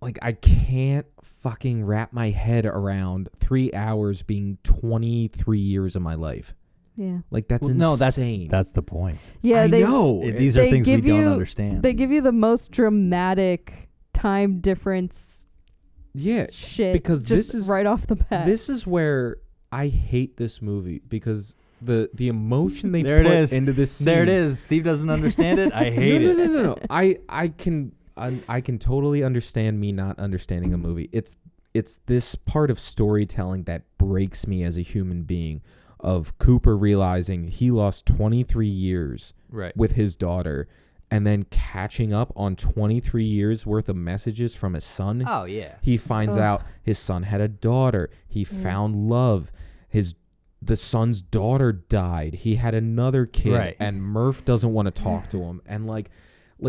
like I can't fucking wrap my head around 3 hours being 23 years of my life. Yeah. Like that's insane. No, that's the point. Yeah, I know. These are things we don't understand. They give you the most dramatic time difference. Yeah, shit. Because just this is right off the bat. This is where I hate this movie because the emotion they there put it is. into this scene. There it is. Steve doesn't understand it. I hate it. No. I can totally understand me not understanding a movie. It's this part of storytelling that breaks me as a human being. Of Cooper realizing he lost 23 years with his daughter, and then catching up on 23 years worth of messages from his son. Oh yeah. He finds out his son had a daughter. He found love. The son's daughter died. He had another kid, and Murph doesn't want to talk to him, and like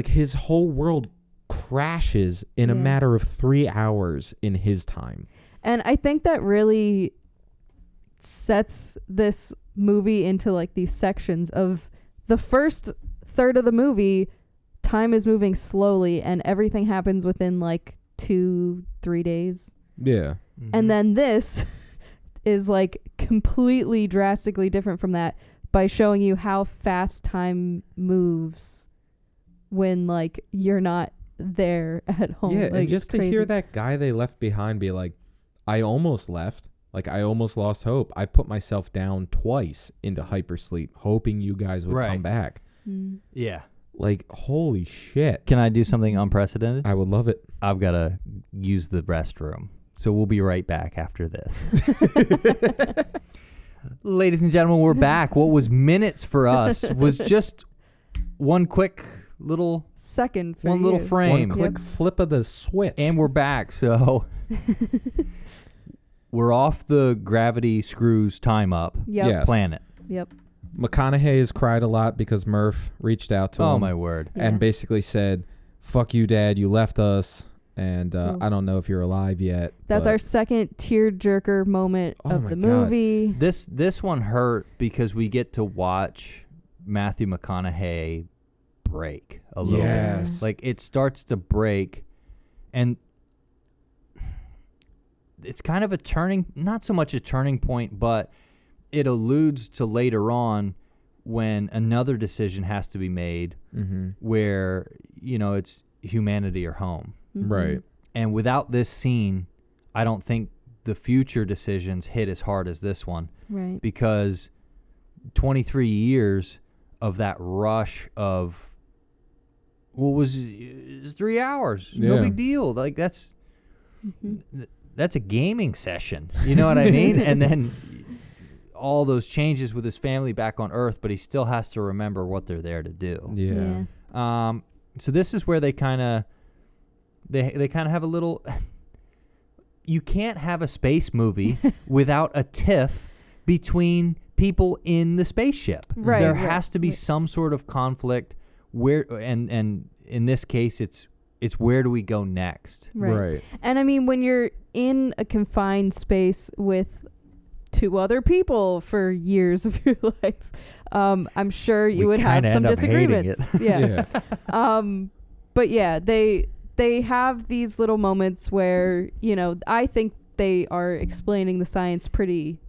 his whole world crashes in a matter of 3 hours in his time. And I think that really sets this movie into like these sections of the first third of the movie. Time is moving slowly and everything happens within like 2-3 days. Yeah. And then this is like completely drastically different from that by showing you how fast time moves when like you're not there at home. Yeah, like, and just to crazy. hear that guy they left behind be like, I almost left. Like, I almost lost hope. I put myself down twice into hypersleep, hoping you guys would come back. Yeah. Like, holy shit. Can I do something unprecedented? I would love it. I've got to use the restroom. So we'll be right back after this. Ladies and gentlemen, we're back. What was minutes for us was just one quick little second for one you. little frame. One click flip of the switch. And we're back. So we're off the gravity screws time up Yes. planet. Yep. McConaughey has cried a lot because Murph reached out to him. Oh, my word. Yeah. And basically said, fuck you, Dad, you left us, and I don't know if you're alive yet. That's our second tear-jerker moment of the movie. This one hurt because we get to watch Matthew McConaughey break a little bit. Like, it starts to break, and it's kind of not so much a turning point, but it alludes to later on when another decision has to be made where, it's humanity or home. Right. And without this scene, I don't think the future decisions hit as hard as this one. Right. Because 23 years of that rush of what was 3 hours. Yeah. No big deal. Like, that's a gaming session. You know what I mean? And then all those changes with his family back on Earth, but he still has to remember what they're there to do. Yeah. So this is where they kind of have a little. You can't have a space movie without a tiff between people in the spaceship. Right. There has to be some sort of conflict where, and in this case, it's where do we go next? Right. And I mean, when you're in a confined space with two other people for years of your life, I'm sure you would have some disagreements. Yeah. But yeah, they have these little moments where, I think they are explaining the science pretty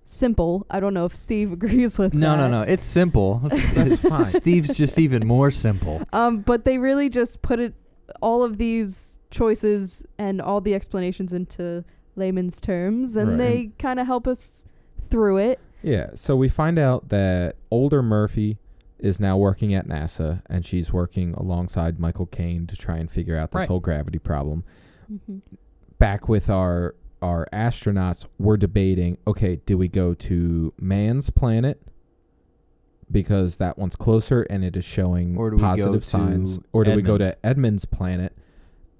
simple. I don't know if Steve agrees with that. No. It's simple. That's fine. Steve's just even more simple. But they really just put all of these choices and all the explanations into layman's terms, and they kind of help us through it. Yeah, so we find out that older Murphy is now working at NASA, and she's working alongside Michael Caine to try and figure out this whole gravity problem. Back with our astronauts, we're debating, okay, do we go to Man's planet because that one's closer and it is showing positive signs, or do we go to Edmund's planet?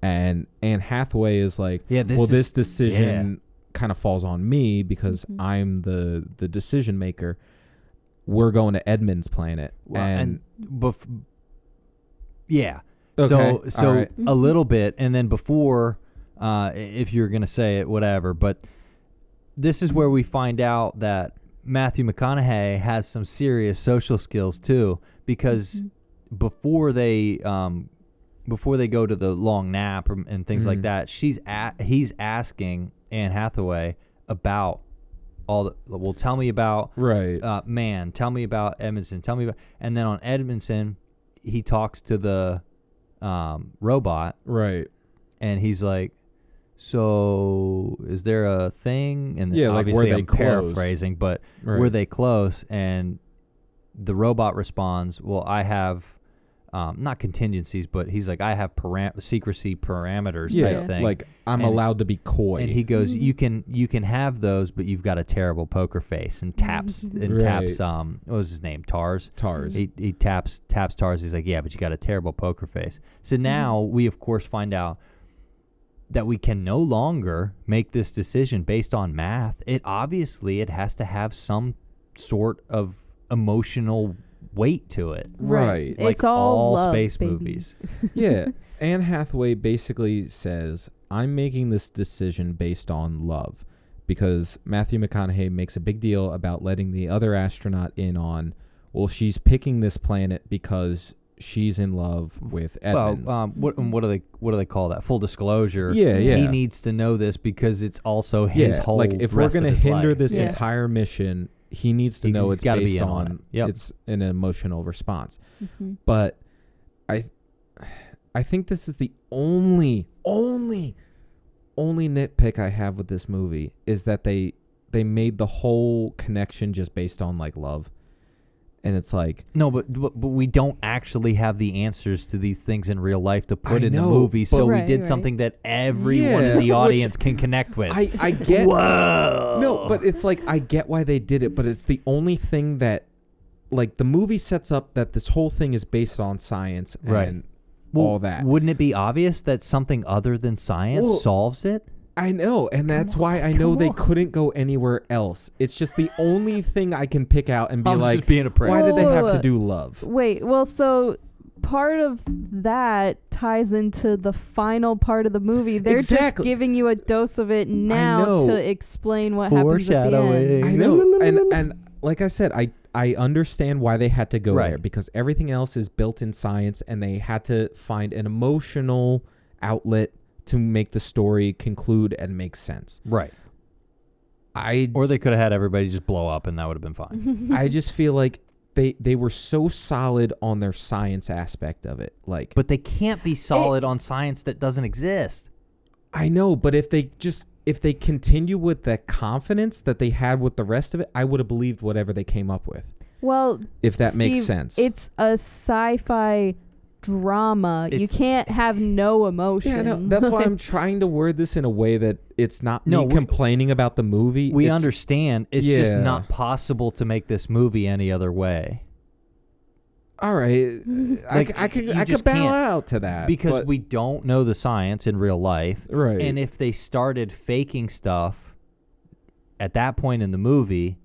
And Anne Hathaway is like, this decision kind of falls on me because I'm the decision maker. We're going to Edmund's planet. Okay. So right. a little bit, and then before, if you're going to say it, whatever, but this is where we find out that Matthew McConaughey has some serious social skills too, because before they go to the long nap and things like that, he's asking Anne Hathaway about tell me about Man, tell me about Edmondson, and then on Edmondson, he talks to the robot, right, and he's like, so is there a thing? And like, obviously were they I'm close? Paraphrasing, but were they close? And the robot responds, well, I have not contingencies, but he's like, I have secrecy parameters type thing. Like, I'm allowed to be coy. And he goes, you can have those, but you've got a terrible poker face. And taps what was his name? Tars. He taps Tars. He's like, yeah, but you got a terrible poker face. So now we of course find out that we can no longer make this decision based on math. It has to have some sort of emotional weight to it. Right. Like it's all love, space baby. movies. Yeah. Anne Hathaway basically says, I'm making this decision based on love, because Matthew McConaughey makes a big deal about letting the other astronaut in on, well, she's picking this planet because she's in love with Edmonds. Well, what do they call that? Full disclosure. Yeah. He needs to know this because it's also his whole. Like, if we're going to hinder this entire mission, he needs to know it's based on it's an emotional response. But I think this is the only nitpick I have with this movie is that they made the whole connection just based on like love. And it's like, no, but we don't actually have the answers to these things in real life to put in the movie. So we did something that everyone in the audience can connect with. I get. Whoa. No, but it's like, I get why they did it, but it's the only thing that like the movie sets up that this whole thing is based on science and all that. Wouldn't it be obvious that something other than science solves it? I know, and that's why I know they couldn't go anywhere else. It's just the only thing I can pick out and be like, just being a prick. Why did they have to do love? Wait, well, so part of that ties into the final part of the movie. They're just giving you a dose of it now to explain what happens at the end. I know, and like I said, I understand why they had to go there, because everything else is built in science, and they had to find an emotional outlet to make the story conclude and make sense. Right. Or they could have had everybody just blow up, and that would have been fine. I just feel like they were so solid on their science aspect of it. But they can't be solid on science that doesn't exist. I know, but if they continue with that confidence that they had with the rest of it, I would have believed whatever they came up with. Well, if that makes sense. It's a sci-fi drama. You can't have no emotion. Yeah, no, that's why I'm trying to word this in a way that it's not me complaining about the movie. We understand. It's just not possible to make this movie any other way. All right. I could bow out to that. Because we don't know the science in real life. Right. And if they started faking stuff at that point in the movie,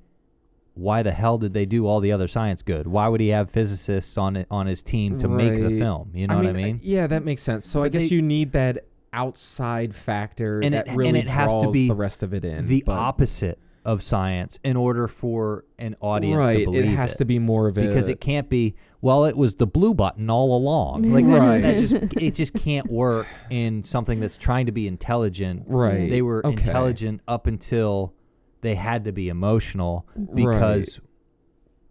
why the hell did they do all the other science good? Why would he have physicists on his team to make the film? You know what I mean? Yeah, that makes sense. So I guess you need that outside factor and that it really has draws to be the rest of it in. The opposite of science in order for an audience to believe it. It has to be more of because it can't be, well, it was the blue button all along. Like it just can't work in something that's trying to be intelligent. Right. They were intelligent up until they had to be emotional because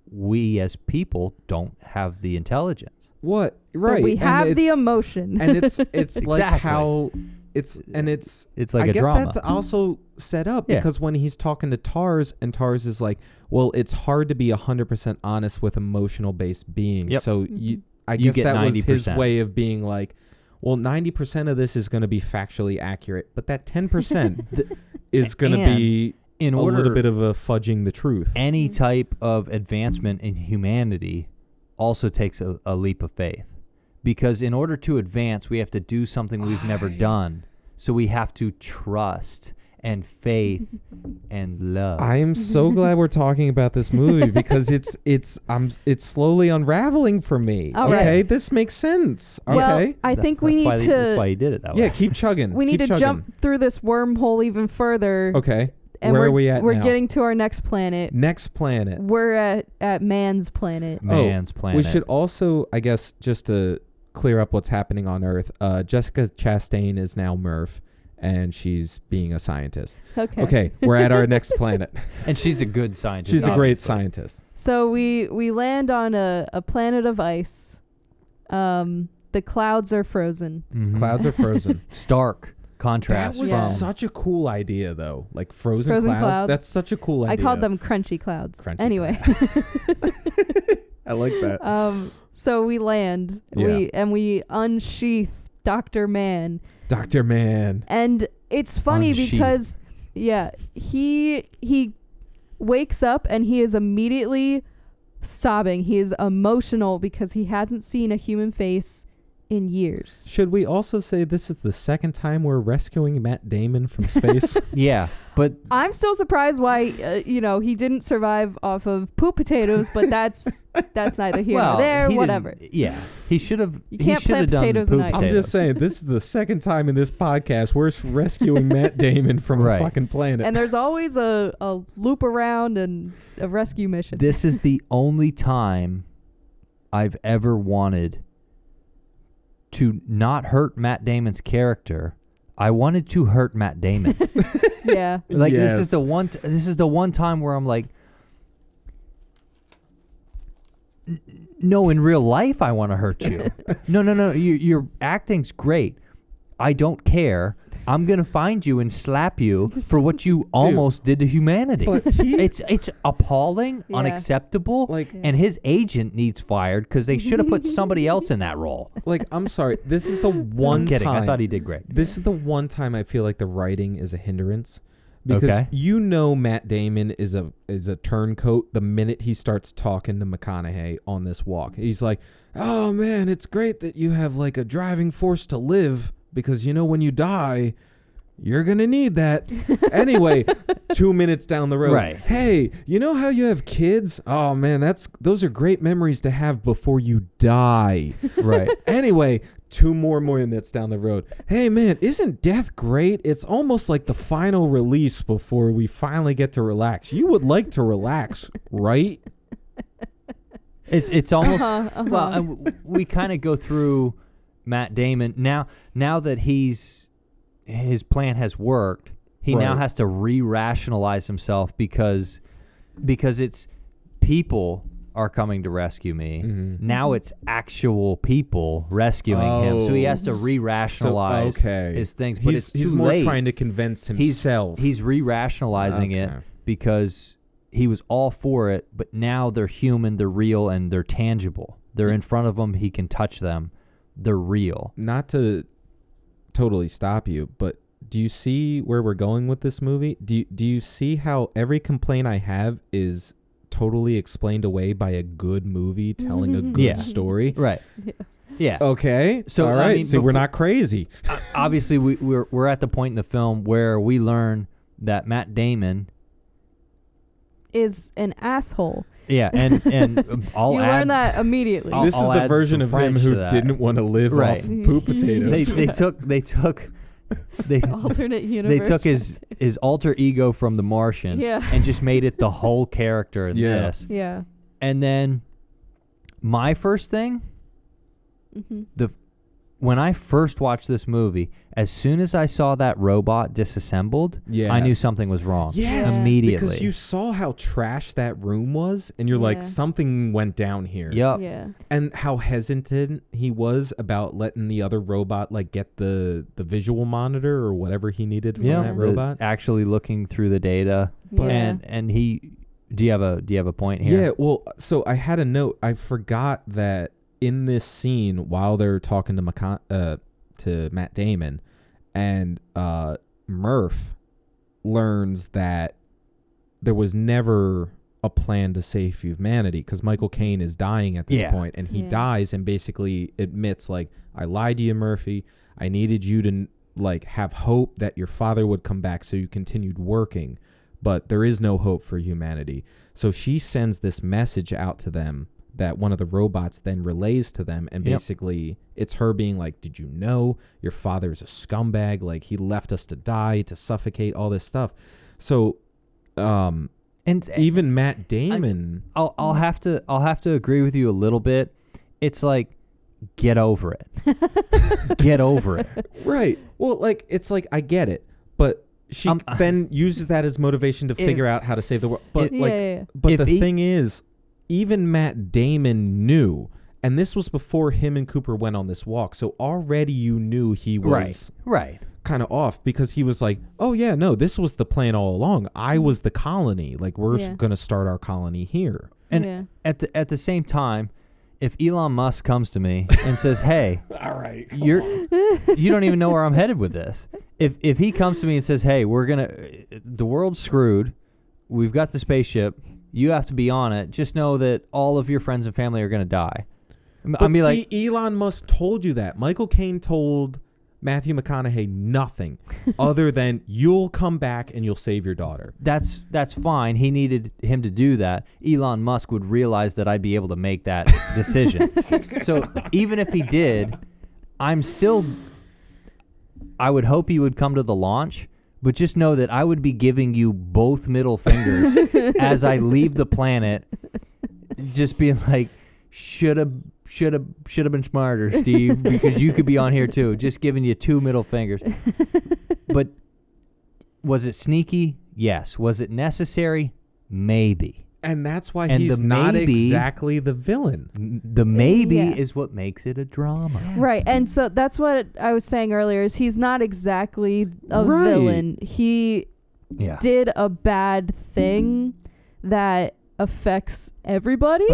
we as people don't have the intelligence. What? Right. But we have the emotion. And it's like how it's like a drama. I guess that's also set up because when he's talking to Tars and Tars is like, well, it's hard to be 100% honest with emotional based beings. Yep. So I guess that 90%. Was his way of being like, well, 90% of this is going to be factually accurate, but that 10% is going to be a little bit of a fudging the truth. Any type of advancement in humanity also takes a leap of faith. Because in order to advance, we have to do something we've never done. So we have to trust and faith and love. I am so glad we're talking about this movie because it's slowly unraveling for me. Okay, this makes sense. Okay, well, I think we need to. That's why he did it that way. Yeah, keep chugging. We need to jump through this wormhole even further. Okay. And where are we at We're now? Getting to our next planet. We're at Man's planet. Man's planet. We should also, I guess, just to clear up what's happening on Earth, Jessica Chastain is now Murph, and she's being a scientist. Okay, we're at our next planet. And she's a good scientist. She's a great scientist. So we land on a planet of ice. The clouds are frozen. Mm-hmm. Clouds are frozen. Stark contrast. That was such a cool idea, though. Like frozen clouds. That's such a cool idea. I called them crunchy clouds. Anyway. I like that. So we land. We unsheath Dr. Man. Dr. Man. And it's funny because he wakes up and he is immediately sobbing. He is emotional because he hasn't seen a human face in years. Should we also say this is the second time we're rescuing Matt Damon from space? Yeah, but I'm still surprised why he didn't survive off of poop potatoes, but that's neither here nor there. Whatever. Yeah, he should have. You can't plant potatoes in ice. I'm just saying this is the second time in this podcast we're rescuing Matt Damon from a fucking planet. And there's always a loop around and a rescue mission. This is the only time I've ever wanted to not hurt Matt Damon's character. I wanted to hurt Matt Damon. Yeah. Like this is the one time where I'm like, no, in real life I want to hurt you. No. Your acting's great. I don't care. I'm gonna find you and slap you for what you almost did to humanity. But it's appalling, unacceptable, and his agent needs fired because they should have put somebody else in that role. Like, I'm sorry, this is the one I'm kidding. time. I thought he did great. This is the one time I feel like the writing is a hindrance Because Matt Damon is a turncoat the minute he starts talking to McConaughey on this walk. He's like, oh man, it's great that you have like a driving force to live because when you die, you're going to need that. Anyway, 2 minutes down the road. Right. Hey, you know how you have kids? Oh man, those are great memories to have before you die. Right. Anyway, 2 more minutes down the road. Hey man, isn't death great? It's almost like the final release before we finally get to relax. You would like to relax, right? It's almost well. We kind of go through Matt Damon now that his plan has worked. He now has to re-rationalize himself because it's people are coming to rescue me. Mm-hmm. Now it's actual people rescuing him. So he has to re-rationalize his things. But he's more late. Trying to convince himself. He's re-rationalizing it because he was all for it, but now they're human, they're real, and they're tangible. They're in front of him. He can touch them. They're real. Not to totally stop you, but do you see where we're going with this movie? Do you see how every complaint I have is totally explained away by a good movie telling a good story? Right. Yeah. Okay. So all right. So we're not crazy. Obviously, we're at the point in the film where we learn that Matt Damon is an asshole. Yeah, and I'll you learn that immediately. This is the version of him who didn't want to live off poop potatoes. They took alternate universe. They took his alter ego from The Martian and just made it the whole character in this. Yeah. And then my first thing, when I first watched this movie, as soon as I saw that robot disassembled, I knew something was wrong. Yes. Immediately. Because you saw how trash that room was, and you're like, something went down here. Yep. Yeah. And how hesitant he was about letting the other robot get the visual monitor or whatever he needed from that robot. Actually looking through the data. And he do you have a point here? Yeah, well, so I had a note. I forgot that in this scene, while they're talking to Matt Damon, and Murph learns that there was never a plan to save humanity because Michael Caine is dying at this point, and he dies and basically admits, I lied to you, Murphy. I needed you to have hope that your father would come back, so you continued working, but there is no hope for humanity. So she sends this message out to them that one of the robots then relays to them, and basically it's her being like, did you know your father's a scumbag? He left us to die, to suffocate, all this stuff. So and even Matt Damon, I'll have to agree with you a little bit. It's get over it. Get over it. Right. Well, it's I get it, but she then uses that as motivation to figure out how to save the world. But but the thing is, even Matt Damon knew, and this was before him and Cooper went on this walk, so already you knew he was kind of off, because he was like, oh yeah, no, this was the plan all along. I was the colony. We're going to start our colony here. And at the same time, if Elon Musk comes to me and says, hey, all right, you don't even know where I'm headed with this. If he comes to me and says, hey, the world's screwed, we've got the spaceship, you have to be on it. Just know that all of your friends and family are going to die. But see, Elon Musk told you that. Michael Caine told Matthew McConaughey nothing other than you'll come back and you'll save your daughter. That's fine. He needed him to do that. Elon Musk would realize that I'd be able to make that decision. So even if he did, I would hope he would come to the launch. But just know that I would be giving you both middle fingers as I leave the planet, just being like, should have been smarter, Steve, because you could be on here too. Just giving you 2 middle fingers. But was it sneaky? Yes. Was it necessary? Maybe. And that's why he's not exactly the villain. The maybe is what makes it a drama. Right. And so that's what I was saying earlier, is he's not exactly a villain. He did a bad thing that affects everybody.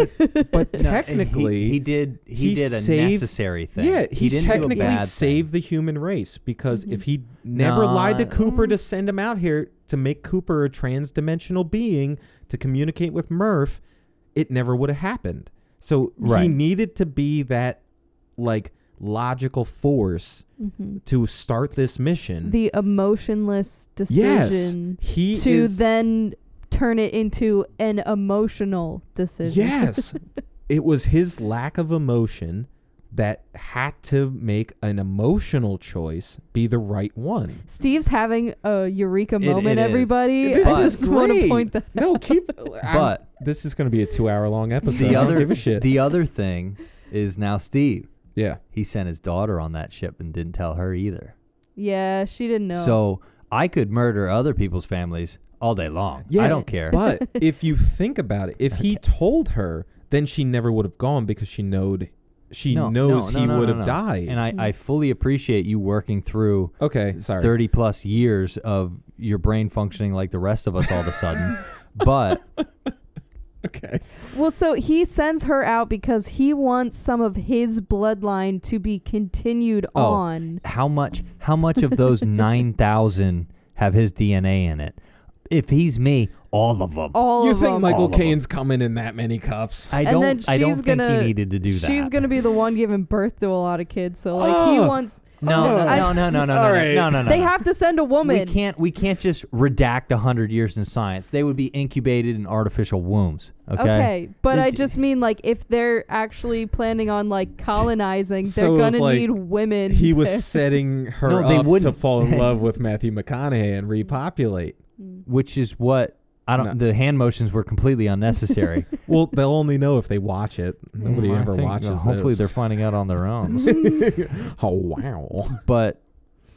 But technically, he did a necessary thing. Yeah, he didn't technically do a bad saved the human race, because if he never lied to Cooper to send him out here, to make Cooper a trans-dimensional being to communicate with Murph, it never would have happened. So he needed to be that like logical force to start this mission. The emotionless decision then turn it into an emotional decision. Yes. It was his lack of emotion that had to make an emotional choice be the right one. Steve's having a eureka moment, everybody. This is want to great. point that No, keep... But this is going to be a 2-hour-long episode. I don't give a shit. The other thing is now Steve. Yeah. He sent his daughter on that ship and didn't tell her either. Yeah, she didn't know. So I could murder other people's families all day long. Yeah, I don't care. But if you think about it, if he told her, then she never would have gone because she knows he would have died. And I fully appreciate you working through 30 plus years of your brain functioning like the rest of us all of a sudden. But okay. Well, so he sends her out because he wants some of his bloodline to be continued on. How much of those 9,000 have his DNA in it? If he's me, all of them. You think Michael Caine's coming in that many cups? I don't think he needed to do that. She's gonna be the one giving birth to a lot of kids. So he wants. No. They have to send a woman. We can't just redact 100 years in science. They would be incubated in artificial wombs. Okay, but I just mean like if they're actually planning on like colonizing, they're gonna need women. He was setting her up to fall in love with Matthew McConaughey and repopulate. Which is what the hand motions were completely unnecessary. Well, they'll only know if they watch it. Nobody ever watches hopefully this. They're finding out on their own. Oh, wow. But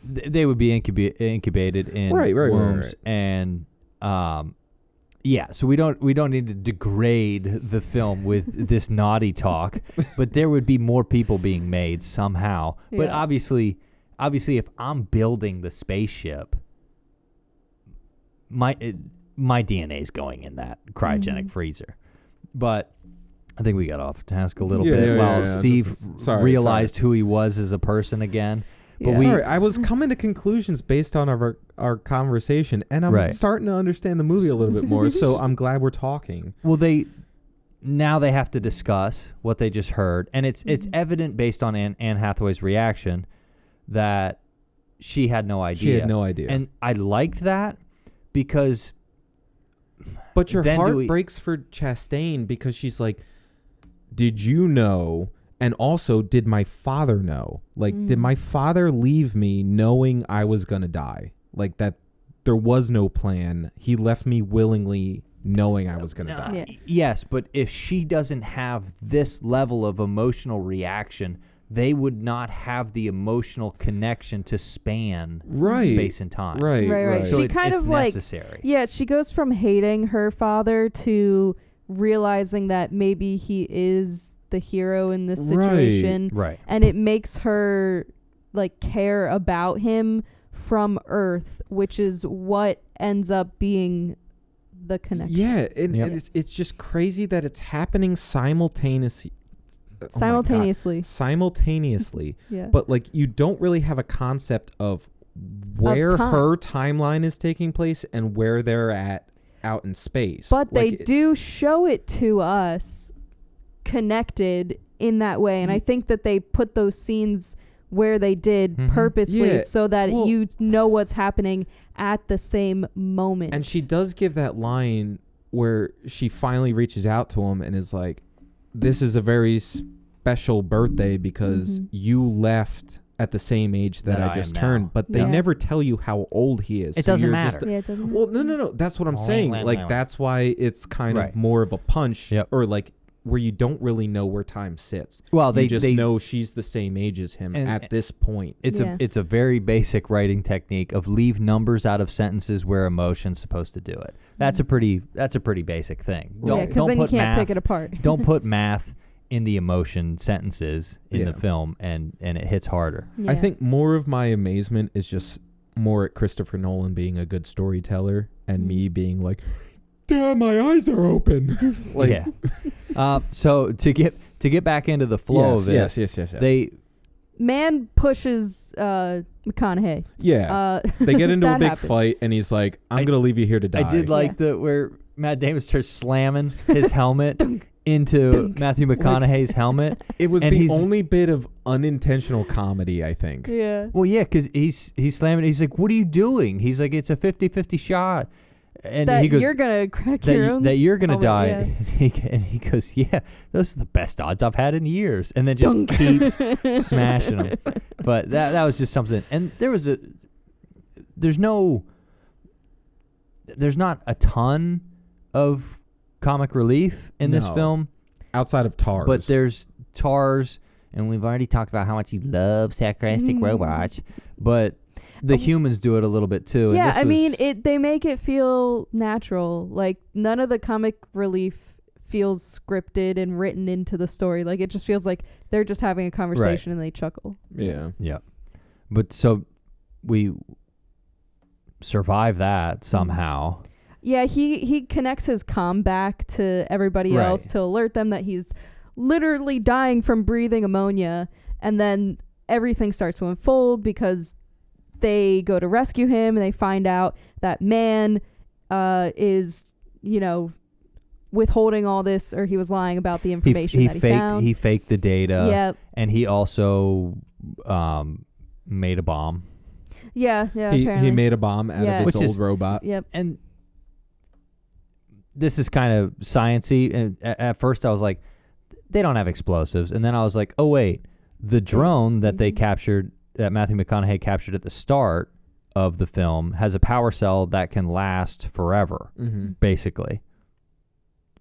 they would be incubated in wombs. And so we don't need to degrade the film with this naughty talk, but there would be more people being made somehow. Yeah. But obviously if I'm building the spaceship, my DNA is going in that cryogenic freezer. But I think we got off task a little bit while Steve realized who he was as a person again. But I was coming to conclusions based on our conversation, and I'm starting to understand the movie a little bit more, so I'm glad we're talking. Well, they have to discuss what they just heard, and it's evident based on Anne Hathaway's reaction that she had no idea. She had no idea. And I liked that because... But your heart breaks for Chastain because she's like, did you know... And also, did my father know? Like, did my father leave me knowing I was going to die? Like, that there was no plan. He left me willingly knowing I was going to die. Yeah. Yes, but if she doesn't have this level of emotional reaction, they would not have the emotional connection to span space and time. Right. So she kind it's of necessary. she goes from hating her father to realizing that maybe he is... the hero in this situation, right? And it makes her like care about him from Earth, which is what ends up being the connection. Yeah, and it's just crazy that it's happening simultaneously. Yeah. But like you don't really have a concept of where her timeline is taking place and where they're at out in space. But they do show it to us connected in that way, and I think that they put those scenes where they did purposely so that you know what's happening at the same moment. And she does give that line where she finally reaches out to him and is like, this is a very special birthday because you left at the same age that I just turned, but they never tell you how old he is. It doesn't matter. It doesn't matter. Well, no. That's what I'm saying. Like, that's why it's kind of more of a punch or like where you don't really know where time sits. Well, they just know she's the same age as him at this point. It's a very basic writing technique of leave numbers out of sentences where emotion's supposed to do it. That's a pretty basic thing. Because then you can't pick it apart. Don't put math in the emotion sentences in the film, and it hits harder. I think more of my amazement is just more at Christopher Nolan being a good storyteller and me being like, damn, my eyes are open. So to get back into the flow of it, yes. man pushes McConaughey. Yeah. They get into a big fight, and he's like, I'm going to leave you here to die. I did like where Matt Damon starts slamming his helmet into Matthew McConaughey's helmet. It was the only bit of unintentional comedy, I think. Yeah. Well, yeah, because he's slamming. He's like, what are you doing? He's like, it's a 50-50 shot. And that he goes, you're going to crack your own. That you're going to die. Yeah. And he goes, yeah, those are the best odds I've had in years. And then just keeps smashing them. But that was just something. And there's not a ton of comic relief in this film. Outside of Tars. But there's Tars, and we've already talked about how much you love sarcastic robots. But the humans do it a little bit too. Yeah, I mean, they make it feel natural. Like, none of the comic relief feels scripted and written into the story. Like, it just feels like they're just having a conversation and they chuckle. Yeah. Yeah. But so we survive that somehow. Yeah, he connects his comm back to everybody else to alert them that he's literally dying from breathing ammonia. And then everything starts to unfold because they go to rescue him and they find out that man is, withholding all this, or he was lying about the information that he found. He faked the data. Yep. And he also made a bomb. Yeah, he made a bomb out of his old robot. Yep. And this is kind of sciencey, and at first I was like, they don't have explosives, and then I was like, oh wait, the drone that they captured, that Matthew McConaughey captured at the start of the film, has a power cell that can last forever, basically.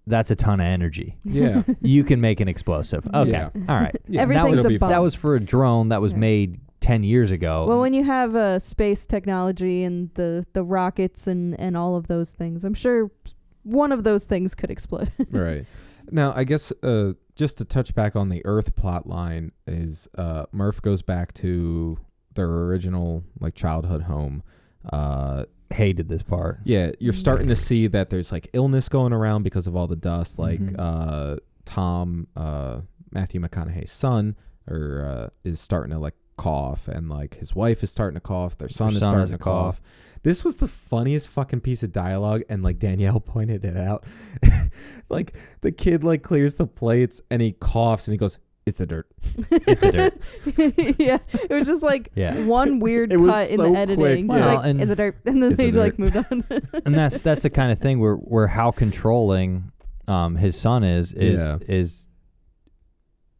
That's a ton of energy. Yeah. You can make an explosive. Okay. Yeah. All right. Yeah. Everything's a bomb. That was for a drone that was made 10 years ago. Well, when you have space technology and the rockets and all of those things, I'm sure one of those things could explode. Right. Now, I guess just to touch back on the Earth plot line is Murph goes back to their original childhood home. Hated this part. Yeah, you're starting to see that there's illness going around because of all the dust. Tom, Matthew McConaughey's son, is starting to cough, and his wife is starting to cough. Their son is starting to cough. This was the funniest fucking piece of dialogue, and Danielle pointed it out. The kid clears the plates and he coughs and he goes, "It's the dirt. It's the dirt." Yeah, it was just one weird cut in the editing. Well, it's the dirt, and then they moved on. And that's the kind of thing where how controlling his son is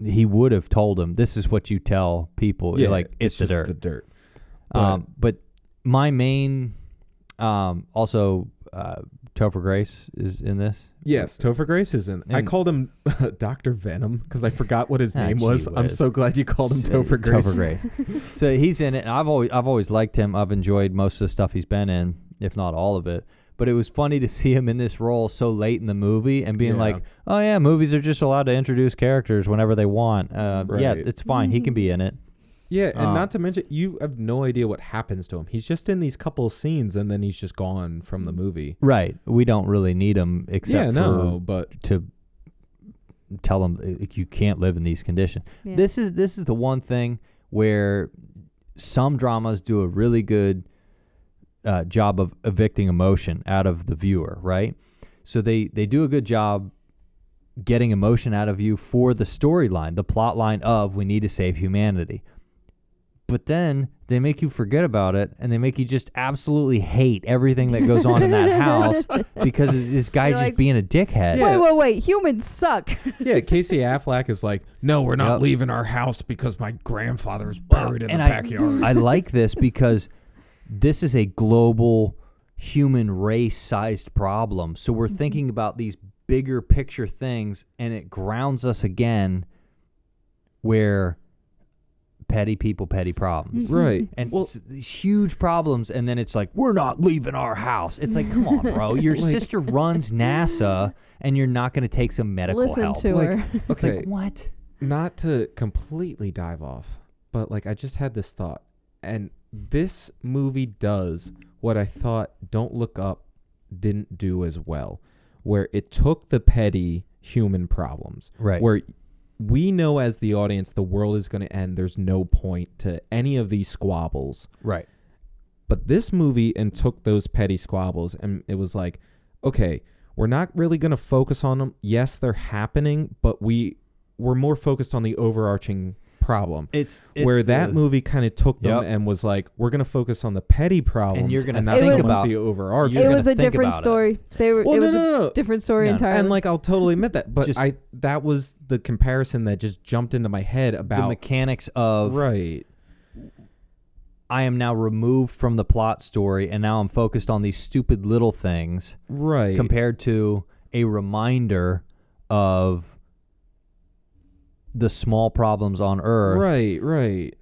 he would have told him, this is what you tell people. Yeah, it's the dirt. The dirt. But my main, also, Topher Grace is in this. Yes, Topher Grace is in. I called him Dr. Venom because I forgot what his name was. I'm so glad you called him Topher Grace. Topher Grace. So he's in it, and I've always liked him. I've enjoyed most of the stuff he's been in, if not all of it. But it was funny to see him in this role so late in the movie and being oh yeah, movies are just allowed to introduce characters whenever they want. Right. Yeah, it's fine. He can be in it. Yeah, and not to mention, you have no idea what happens to him. He's just in these couple of scenes, and then he's just gone from the movie. Right. We don't really need him except but to tell him you can't live in these conditions. Yeah. This is the one thing where some dramas do a really good job of evicting emotion out of the viewer, right? So they do a good job getting emotion out of you for the storyline, the plot line of we need to save humanity. But then they make you forget about it, and they make you just absolutely hate everything that goes on in that house because this guy's just being a dickhead. Yeah. Wait, humans suck. Yeah, Casey Affleck is no, we're not leaving our house because my grandfather's buried in the backyard. I like this because this is a global human race-sized problem. So we're thinking about these bigger picture things, and it grounds us again where petty people, petty problems. Right. And these huge problems, and then it's we're not leaving our house. It's come on, bro. Your sister runs NASA, and you're not going to take some medical help. Listen to her. It's what? Not to completely dive off, but I just had this thought, and this movie does what I thought Don't Look Up didn't do as well, where it took the petty human problems, right, where we know as the audience the world is going to end. There's no point to any of these squabbles. Right. But this movie took those petty squabbles, and it was like, okay, we're not really going to focus on them. Yes, they're happening, but we're more focused on the overarching problem. It's where that movie kind of took them and was like, we're going to focus on the petty problems, and you're going to think about the overarching. It was a different story. It was a different story entirely. And like, I'll totally admit that, but that was the comparison that just jumped into my head about the mechanics of right. I am now removed from the plot story, and now I'm focused on these stupid little things. Right. Compared to a reminder of the small problems on Earth. Right.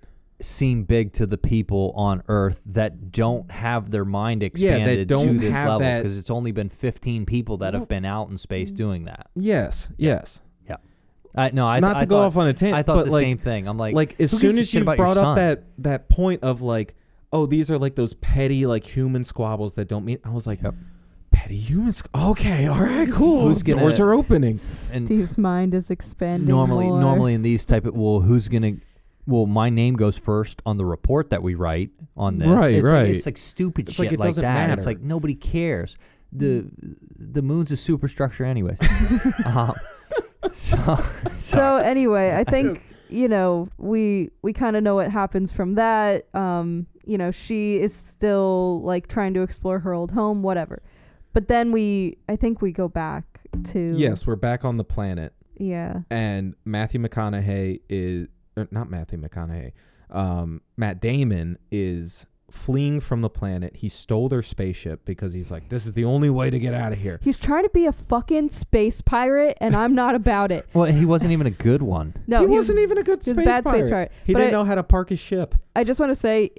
Seem big to the people on Earth that don't have their mind expanded to this level, because it's only been 15 people that have been out in space doing that. Yes. I Not to go off on a tangent. I thought the same thing. I'm like as soon as you brought up that point of like, oh, these are like those petty like human squabbles that don't mean. I was like, petty humans. Okay, all right, cool. Doors are opening. And Steve's mind is expanding. Normally in these type of my name goes first on the report that we write on this. Right. It's like stupid shit like that. Matter. It's like nobody cares. The moon's a superstructure, anyways. So anyway, I think we kind of know what happens from that. She is still like trying to explore her old home, whatever. But then I think we go back to yes, we're back on the planet. Yeah, and Matt Damon is fleeing from the planet. He stole their spaceship because he's like, this is the only way to get out of here. He's trying to be a fucking space pirate, and I'm not about it. Well, he wasn't even a good one. No, he wasn't even a good space pirate. He didn't know how to park his ship. I just want to say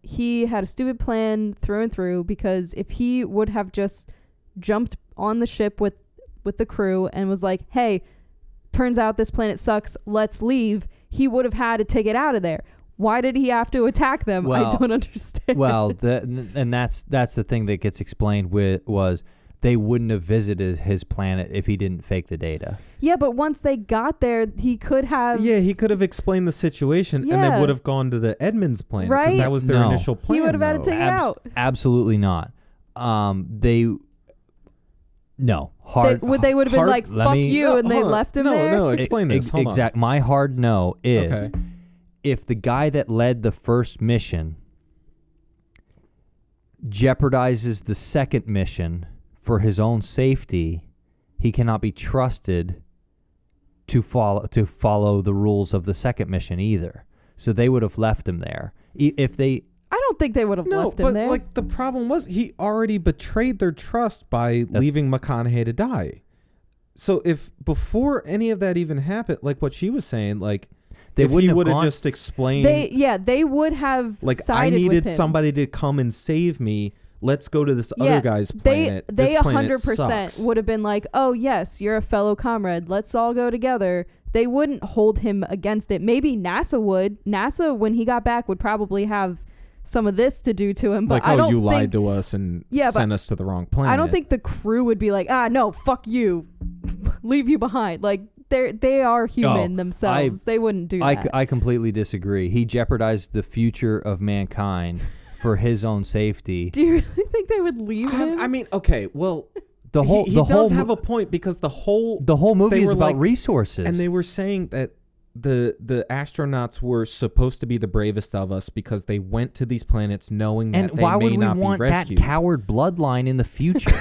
he had a stupid plan through and through, because if he would have just jumped on the ship with the crew and was like, hey, turns out this planet sucks, let's leave, he would have had to take it out of there. Why did he have to attack them? I don't understand. Well, and that's the thing that gets explained was they wouldn't have visited his planet if he didn't fake the data. Yeah, but once they got there, he could have... Yeah, he could have explained the situation, and they would have gone to the Edmonds planet, because that was their initial plan. He would have had to take it out. Absolutely not. They would have been like, fuck you, and they left him there? No, explain this. Hold on. My hard no is... Okay. If the guy that led the first mission jeopardizes the second mission for his own safety, he cannot be trusted to follow the rules of the second mission either. So they would have left him there. I don't think they would have left him there. No, but like the problem was he already betrayed their trust by leaving McConaughey to die. So if before any of that even happened, like what she was saying, like, if he would have just explained... They would have like, sided I needed with him. somebody to come and save me. Let's go to this other guy's planet. They 100% sucks. would have been like, oh, yes, you're a fellow comrade. Let's all go together. They wouldn't hold him against it. Maybe NASA would. NASA, when he got back, would probably have some of this to do to him. But like, I don't you think, lied to us and sent us to the wrong planet. I don't think the crew would be like, no, fuck you. Leave you behind. Like, they are human themselves. They wouldn't do that. I completely disagree. He jeopardized the future of mankind for his own safety. Do you really think they would leave him? I mean, okay, well, he does have a point, because the whole movie is about resources, and they were saying that the astronauts were supposed to be the bravest of us because they went to these planets knowing that they may not be rescued. And why would we want that coward bloodline in the future?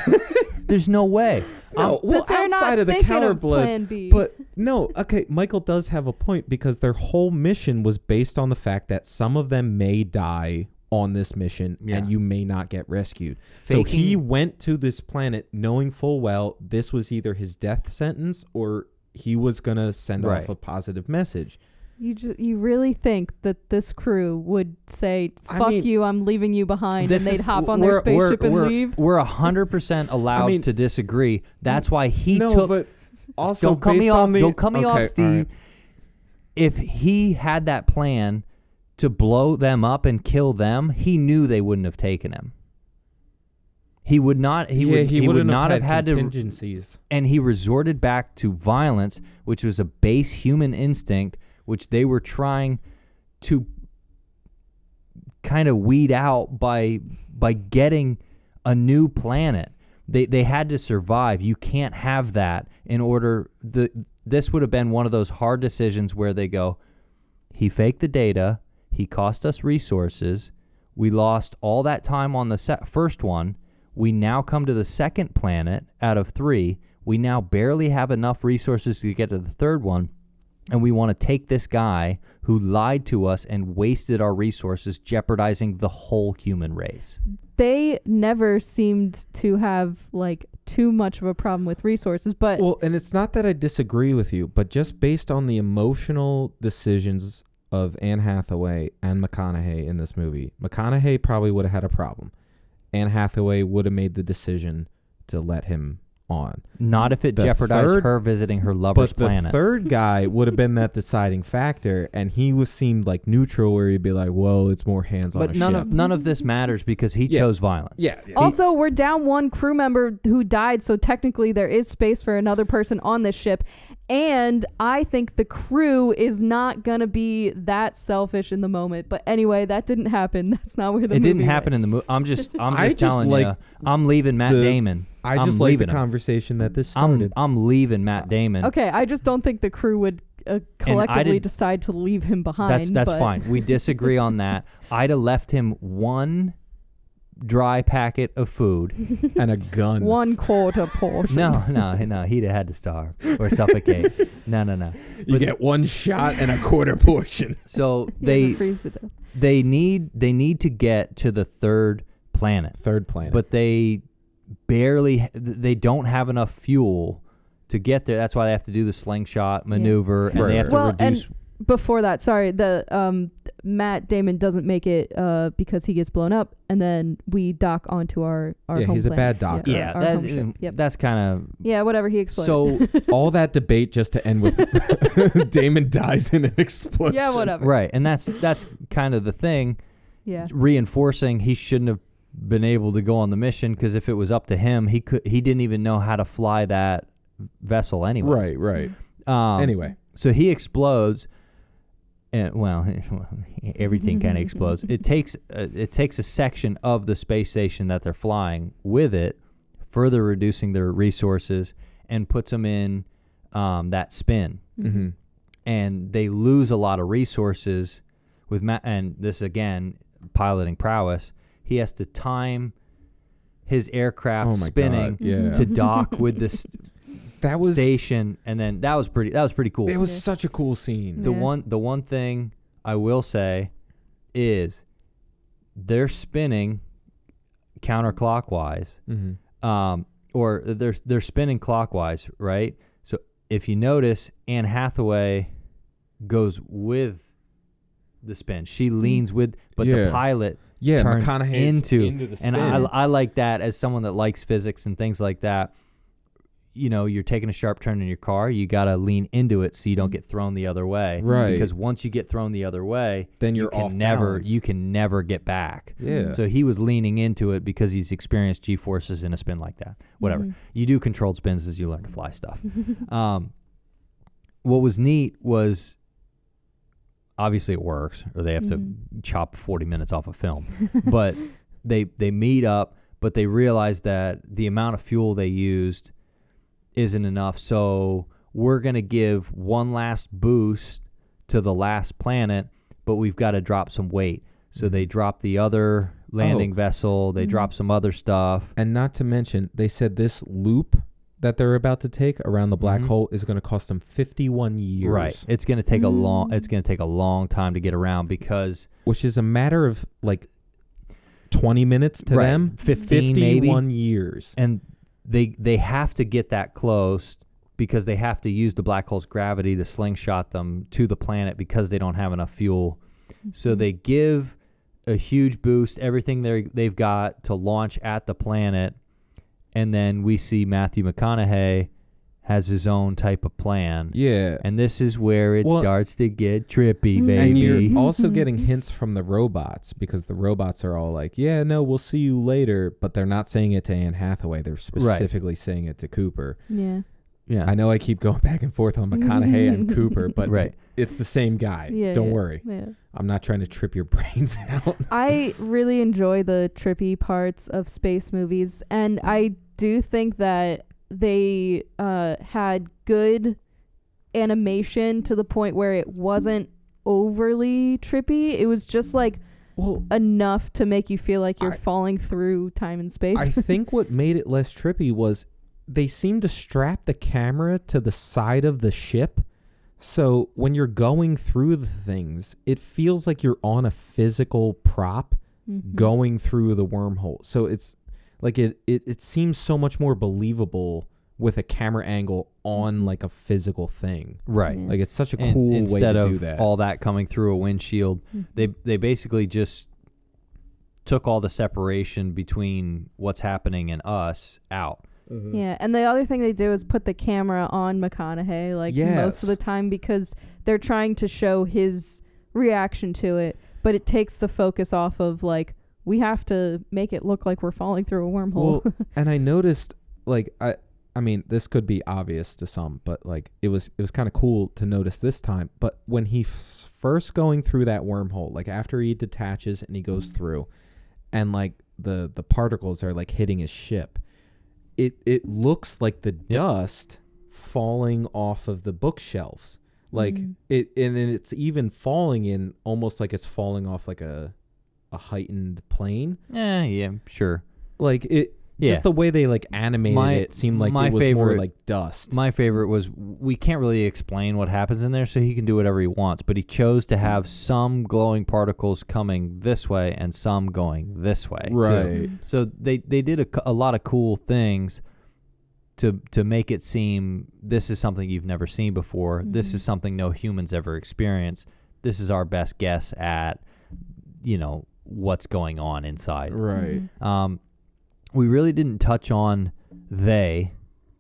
There's no way. No, well, outside of the coward blood, but no, okay, Michael does have a point, because their whole mission was based on the fact that some of them may die on this mission, and you may not get rescued. So he went to this planet knowing full well this was either his death sentence or he was going to send off a positive message. You really think that this crew would say, fuck you, I'm leaving you behind, and they'd hop on their spaceship and leave? We're 100% allowed to disagree. That's why he took... No, but also don't cut me off, Steve. Right. If he had that plan to blow them up and kill them, he knew they wouldn't have taken him. He would not. He would not have had contingencies. And he resorted back to violence, which was a base human instinct, which they were trying to kind of weed out by getting a new planet. They had to survive. You can't have that in order. This would have been one of those hard decisions where they go, he faked the data. He cost us resources. We lost all that time on the first one. We now come to the second planet out of 3. We now barely have enough resources to get to the third one. And we want to take this guy who lied to us and wasted our resources, jeopardizing the whole human race. They never seemed to have like too much of a problem with resources, but well, and it's not that I disagree with you, but just based on the emotional decisions of Anne Hathaway and McConaughey in this movie, McConaughey probably would have had a problem. Anne Hathaway would have made the decision to let him on. Not if it jeopardized her visiting her lover's planet. But the third guy would have been that deciding factor, and he seemed like neutral, where he'd be like, well, it's more hands on but a ship. None of this matters because he chose violence. Yeah. Also, we're down one crew member who died, so technically there is space for another person on this ship. And I think the crew is not going to be that selfish in the moment. But anyway, that didn't happen. That's not where the movie didn't happen went. in the movie. I'm just telling you, I'm leaving Matt Damon. I just like the conversation that this started. I'm leaving Matt Damon. Okay, I just don't think the crew would collectively decide to leave him behind. That's fine. We disagree on that. I'd have left him one dry packet of food and a gun. 1/4 portion. No, he'd have had to starve or suffocate. No. You get one shot and a 1/4 portion. So they need to get to the third planet. But they don't have enough fuel to get there. That's why they have to do the slingshot maneuver, and they have to reduce. And before that, the Matt Damon doesn't make it because he gets blown up, and then we dock onto our home he's a planet. bad doctor. That's kind of whatever he exploded. So all that debate just to end with Damon dies in an explosion. Yeah, whatever. Right, and that's kind of the thing. Yeah, reinforcing he shouldn't have been able to go on the mission, because if it was up to him, he didn't even know how to fly that vessel anyway. Right. Anyway, so he explodes. And everything kind of explodes. It takes a section of the space station that they're flying with it, further reducing their resources, and puts them in that spin. Mm-hmm. And they lose a lot of resources with Matt. And this again, piloting prowess. He has to time his aircraft spinning to dock with this. That was station, and then that was pretty cool. It was such a cool scene. The one thing I will say is they're spinning counterclockwise, or they're spinning clockwise, right? So if you notice, Anne Hathaway goes with the spin. She leans with, but the pilot turns into the spin. And I like that as someone that likes physics and things like that. You know, you're taking a sharp turn in your car, you got to lean into it so you don't get thrown the other way. Right. Because once you get thrown the other way, then you can never get back. Yeah. So he was leaning into it because he's experienced G-forces in a spin like that. Whatever. You do controlled spins as you learn to fly stuff. What was neat was, obviously it works, or they have to chop 40 minutes off a film. But they meet up, but they realize that the amount of fuel they used isn't enough, so we're going to give one last boost to the last planet, but we've got to drop some weight. So they drop the other landing vessel, they drop some other stuff. And not to mention, they said this loop that they're about to take around the black hole is going to cost them 51 years. Right. It's going to take a long time to get around, because which is a matter of like 20 minutes to them, 51 maybe years. And they have to get that close because they have to use the black hole's gravity to slingshot them to the planet because they don't have enough fuel. So they give a huge boost, everything they've got to launch at the planet, and then we see Matthew McConaughey has his own type of plan. Yeah. And this is where it starts to get trippy, baby. And you're also getting hints from the robots, because the robots are all like, yeah, no, we'll see you later. But they're not saying it to Anne Hathaway. They're specifically saying it to Cooper. Yeah. Yeah. I know I keep going back and forth on McConaughey and Cooper, but it's the same guy. Yeah, Don't worry. Yeah. I'm not trying to trip your brains out. I really enjoy the trippy parts of space movies, and I do think that they had good animation to the point where it wasn't overly trippy. It was just like enough to make you feel like you're falling through time and space. I think what made it less trippy was they seemed to strap the camera to the side of the ship. So when you're going through the things, it feels like you're on a physical prop going through the wormhole. So it's like it seems so much more believable with a camera angle on like a physical thing. Right. Like it's such a cool way to do that. Instead of all that coming through a windshield, they basically just took all the separation between what's happening and us out. Yeah, and the other thing they do is put the camera on McConaughey most of the time, because they're trying to show his reaction to it, but it takes the focus off of like, we have to make it look like we're falling through a wormhole. Well, and I noticed, like, I mean, this could be obvious to some, but like it was kind of cool to notice this time. But when he first going through that wormhole, like after he detaches and he goes through, and like the particles are like hitting his ship, it looks like the dust falling off of the bookshelves. Like it's even falling in almost like it's falling off like a heightened plane. Yeah, sure. Like it. Yeah. Just the way they like animated it seemed like it was more like dust. My favorite was, we can't really explain what happens in there, so he can do whatever he wants, but he chose to have some glowing particles coming this way and some going this way. Right. So they did a lot of cool things to make it seem this is something you've never seen before. This is something no humans ever experienced. This is our best guess at, what's going on inside. Right. We really didn't touch on they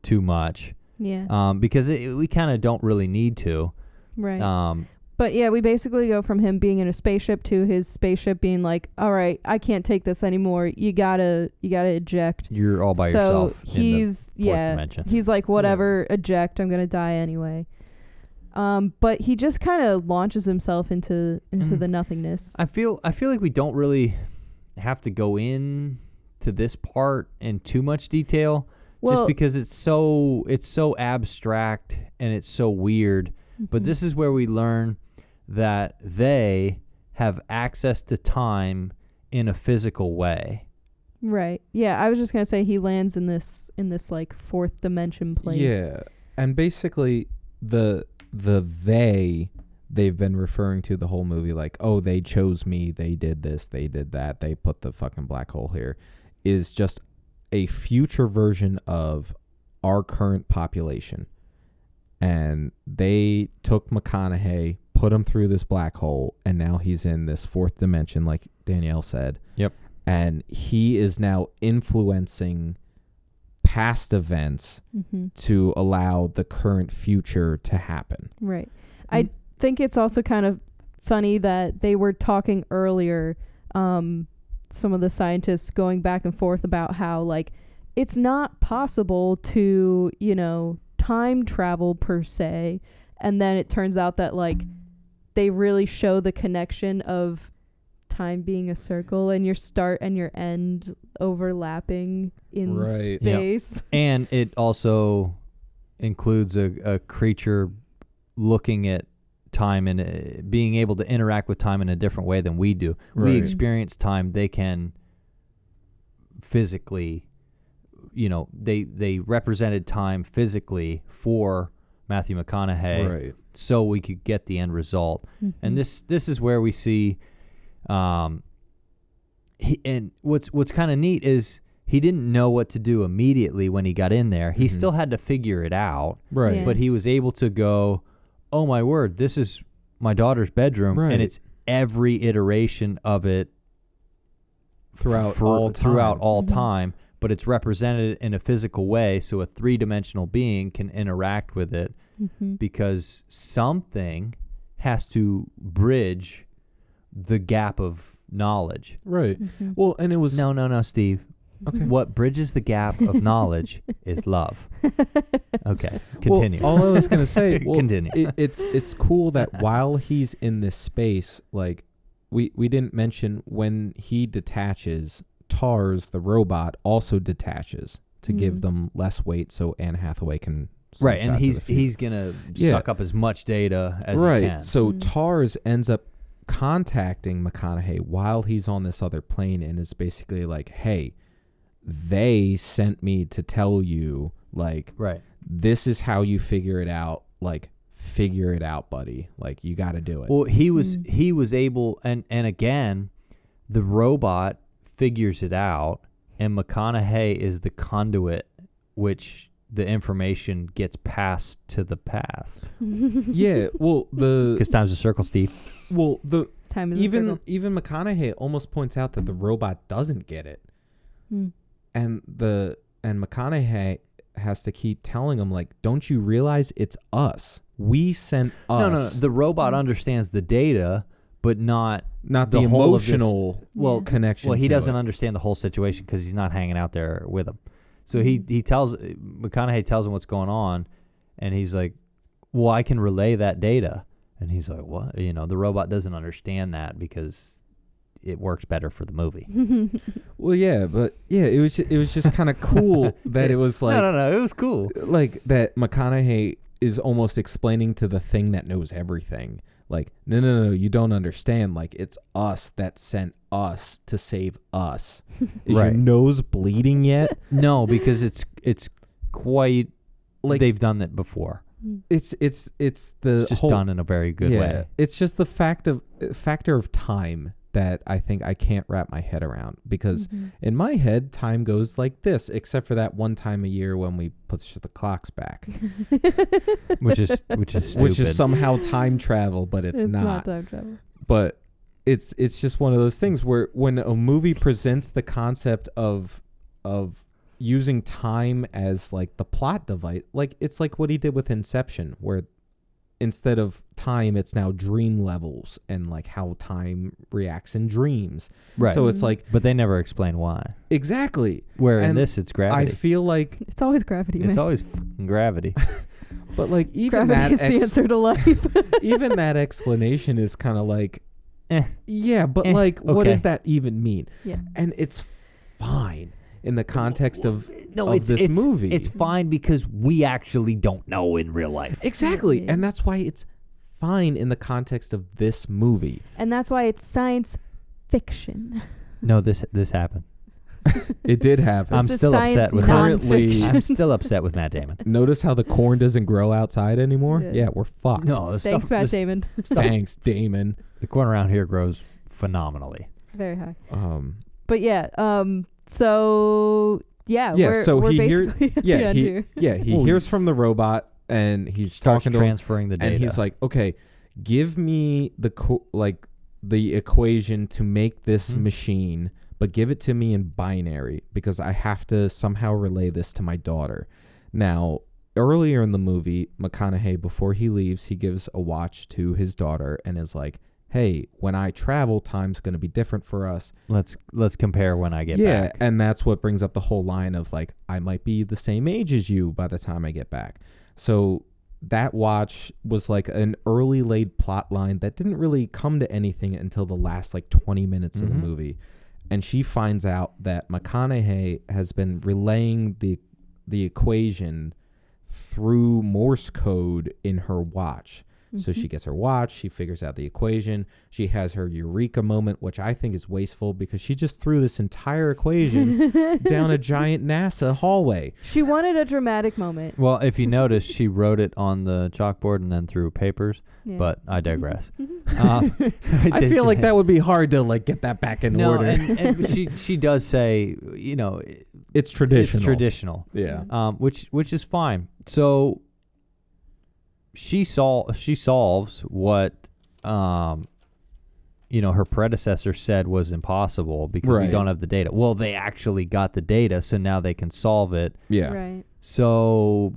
too much. Yeah. Because we kind of don't really need to. Right. But yeah, we basically go from him being in a spaceship to his spaceship being like, all right, I can't take this anymore. You gotta eject. You're all by yourself. So he's in the fourth dimension. He's like, whatever, eject. I'm gonna die anyway. But he just kind of launches himself into the nothingness. I feel like we don't really have to go in to this part in too much detail, just because it's so abstract and it's so weird. But this is where we learn that they have access to time in a physical way. Right. Yeah, I was just gonna say he lands in this like fourth dimension place. Yeah, and basically the they've been referring to the whole movie like, oh, they chose me, they did this, they did that, they put the fucking black hole here, is just a future version of our current population. And they took McConaughey, put him through this black hole, and now he's in this fourth dimension, like Danielle said. Yep. And he is now influencing past events to allow the current future to happen. Right. I think it's also kind of funny that they were talking earlier, some of the scientists going back and forth about how, like, it's not possible to, time travel per se. And then it turns out that, like, they really show the connection of time being a circle and your start and your end overlapping in space. Yep. And it also includes a creature looking at time and being able to interact with time in a different way than we do. Right. We experience time. They can physically, they represented time physically for Matthew McConaughey, so we could get the end result. And this is where we see, and what's kind of neat is he didn't know what to do immediately when he got in there. He still had to figure it out, but he was able to go, oh my word, this is my daughter's bedroom, and it's every iteration of it throughout all time. but it's represented in a physical way, so a three-dimensional being can interact with it because something has to bridge the gap of knowledge. Right. Well, and it was... No, Steve. Okay. What bridges the gap of knowledge is love. Okay, continue. Well, all I was going to say, continue. It's cool that while he's in this space, like, we didn't mention when he detaches, TARS, the robot, also detaches to give them less weight so Anne Hathaway can... Right, and he's going to suck up as much data as he can. Right, so TARS ends up contacting McConaughey while he's on this other plane and is basically like, hey, they sent me to tell you, like, this is how you figure it out. Like, figure it out, buddy. Like, you got to do it. Well, he was able, and again, the robot figures it out, and McConaughey is the conduit which the information gets passed to the past. Yeah, well, because time's a circle, Steve. Well, time is even McConaughey almost points out that the robot doesn't get it. And McConaughey has to keep telling him, like, don't you realize it's us? We sent us. No. The robot understands the data, but not the emotional connection. Well, he doesn't understand the whole situation because he's not hanging out there with him. So McConaughey tells him what's going on, and he's like, well, I can relay that data. And he's like, what? You know, the robot doesn't understand that because it works better for the movie. Well, yeah, but yeah, it was just kind of cool that it was like... No, it was cool. Like, that McConaughey is almost explaining to the thing that knows everything. Like, no, you don't understand. Like, it's us that sent us to save us. Is your nose bleeding yet? No, because it's quite like they've done that before. It's just done in a very good way. It's just the factor of time that I think I can't wrap my head around, because in my head time goes like this, except for that one time a year when we push the clocks back, which is stupid. Which is somehow time travel, but it's not time travel. But it's just one of those things where when a movie presents the concept of using time as like the plot device, like it's like what he did with Inception, where instead of time, it's now dream levels and like how time reacts in dreams. Right. So it's like... But they never explain why. Exactly. Where in this, it's gravity. I feel like... It's always gravity, man. It's always fucking gravity. But like even gravity is the answer to life. Even that explanation is kind of like... Yeah, but like, what does that even mean? Yeah. And it's fine in the context of this movie. It's fine because we actually don't know in real life. Exactly. And that's why it's fine in the context of this movie. And that's why it's science fiction. No, this happened. It did happen. I'm still upset with I'm still upset with Matt Damon. Notice how the corn doesn't grow outside anymore? Yeah, we're fucked. No, thanks, Matt Damon. Thanks, Damon. The corn around here grows phenomenally. Very high. But yeah, so we're he basically he hears from the robot and he's starts talking to transferring the data, and he's like, okay, give me the equation to make this machine, but give it to me in binary because I have to somehow relay this to my daughter. Now, earlier in the movie, McConaughey, before he leaves, he gives a watch to his daughter and is like, hey, when I travel, time's going to be different for us. Let's compare when I get back. Yeah, and that's what brings up the whole line of like, I might be the same age as you by the time I get back. So that watch was like an early laid plot line that didn't really come to anything until the last like 20 minutes of the movie. And she finds out that McConaughey has been relaying the equation through Morse code in her watch. So she gets her watch, she figures out the equation, she has her eureka moment, which I think is wasteful because she just threw this entire equation down a giant NASA hallway. She wanted a dramatic moment. Well, if you notice, she wrote it on the chalkboard and then through papers, but I digress. I feel like that would be hard to like get that back in order. And she does say, you know, it's traditional. It's traditional. Yeah. Which is fine. So she solves what her predecessor said was impossible because we don't have the data. Well, they actually got the data, so now they can solve it. Yeah. Right. So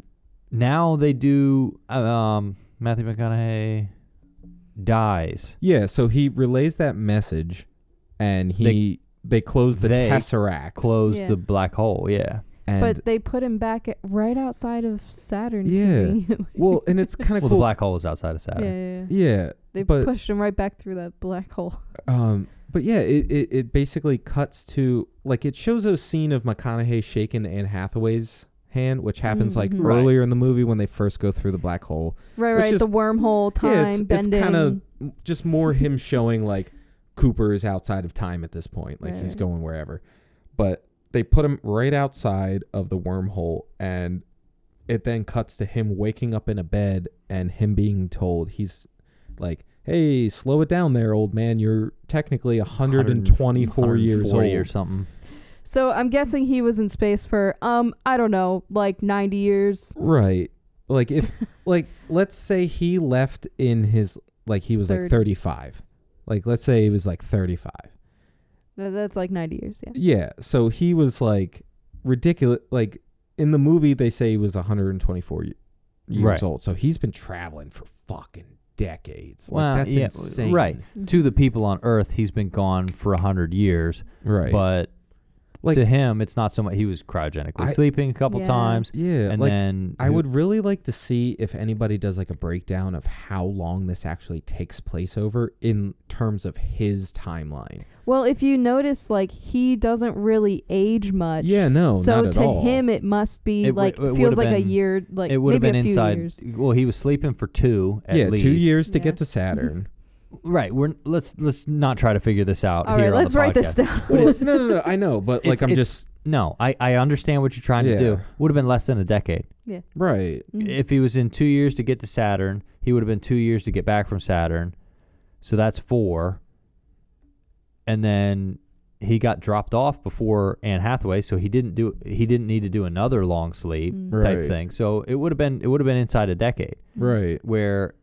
now they do. Matthew McConaughey dies. Yeah. So he relays that message, and they close the Tesseract. Close the black hole. Yeah. But they put him back right outside of Saturn. Yeah. Well, and it's kind of cool. The black hole is outside of Saturn. Yeah. They pushed him right back through that black hole. But yeah, it basically cuts to, like, it shows a scene of McConaughey shaking Anne Hathaway's hand, which happens earlier in the movie when they first go through the black hole. Right. The wormhole time bending. It's kind of just more him showing, like, Cooper is outside of time at this point. Like, he's going wherever. But they put him right outside of the wormhole, and it then cuts to him waking up in a bed and him being told, he's like, hey, slow it down there, old man. You're technically 124 years old. or something. So I'm guessing he was in space for, I don't know, like 90 years. Right. Like, if, like, let's say he left in his, like, he was like 35. Like, let's say he was like 35. That's like 90 years, yeah. Yeah, so he was like ridiculous. Like, in the movie, they say he was 124 years old. So he's been traveling for fucking decades. Well, like, that's insane. Right. Mm-hmm. To the people on Earth, he's been gone for 100 years. Right. But to him, it's not so much. He was cryogenically sleeping a couple times. Yeah. And then I would really like to see if anybody does like a breakdown of how long this actually takes place over in terms of his timeline. Well, if you notice, like, he doesn't really age much. Yeah, no, so not at all. to him, it must be feels like a year, like it would have maybe been a few inside. years. Well, he was sleeping for 2 at least. 2 years to get to Saturn. Right. Let's not try to figure this out. All here right, let's on the write podcast. this down. Well, no. I know, but like No, I understand what you're trying to do. Would have been less than a decade. Yeah. Right. Mm-hmm. If he was in 2 years to get to Saturn, he would have been 2 years to get back from Saturn. So that's 4. And then he got dropped off before Anne Hathaway, so he didn't need to do another long sleep type thing. So it would have been inside a decade. Right. Where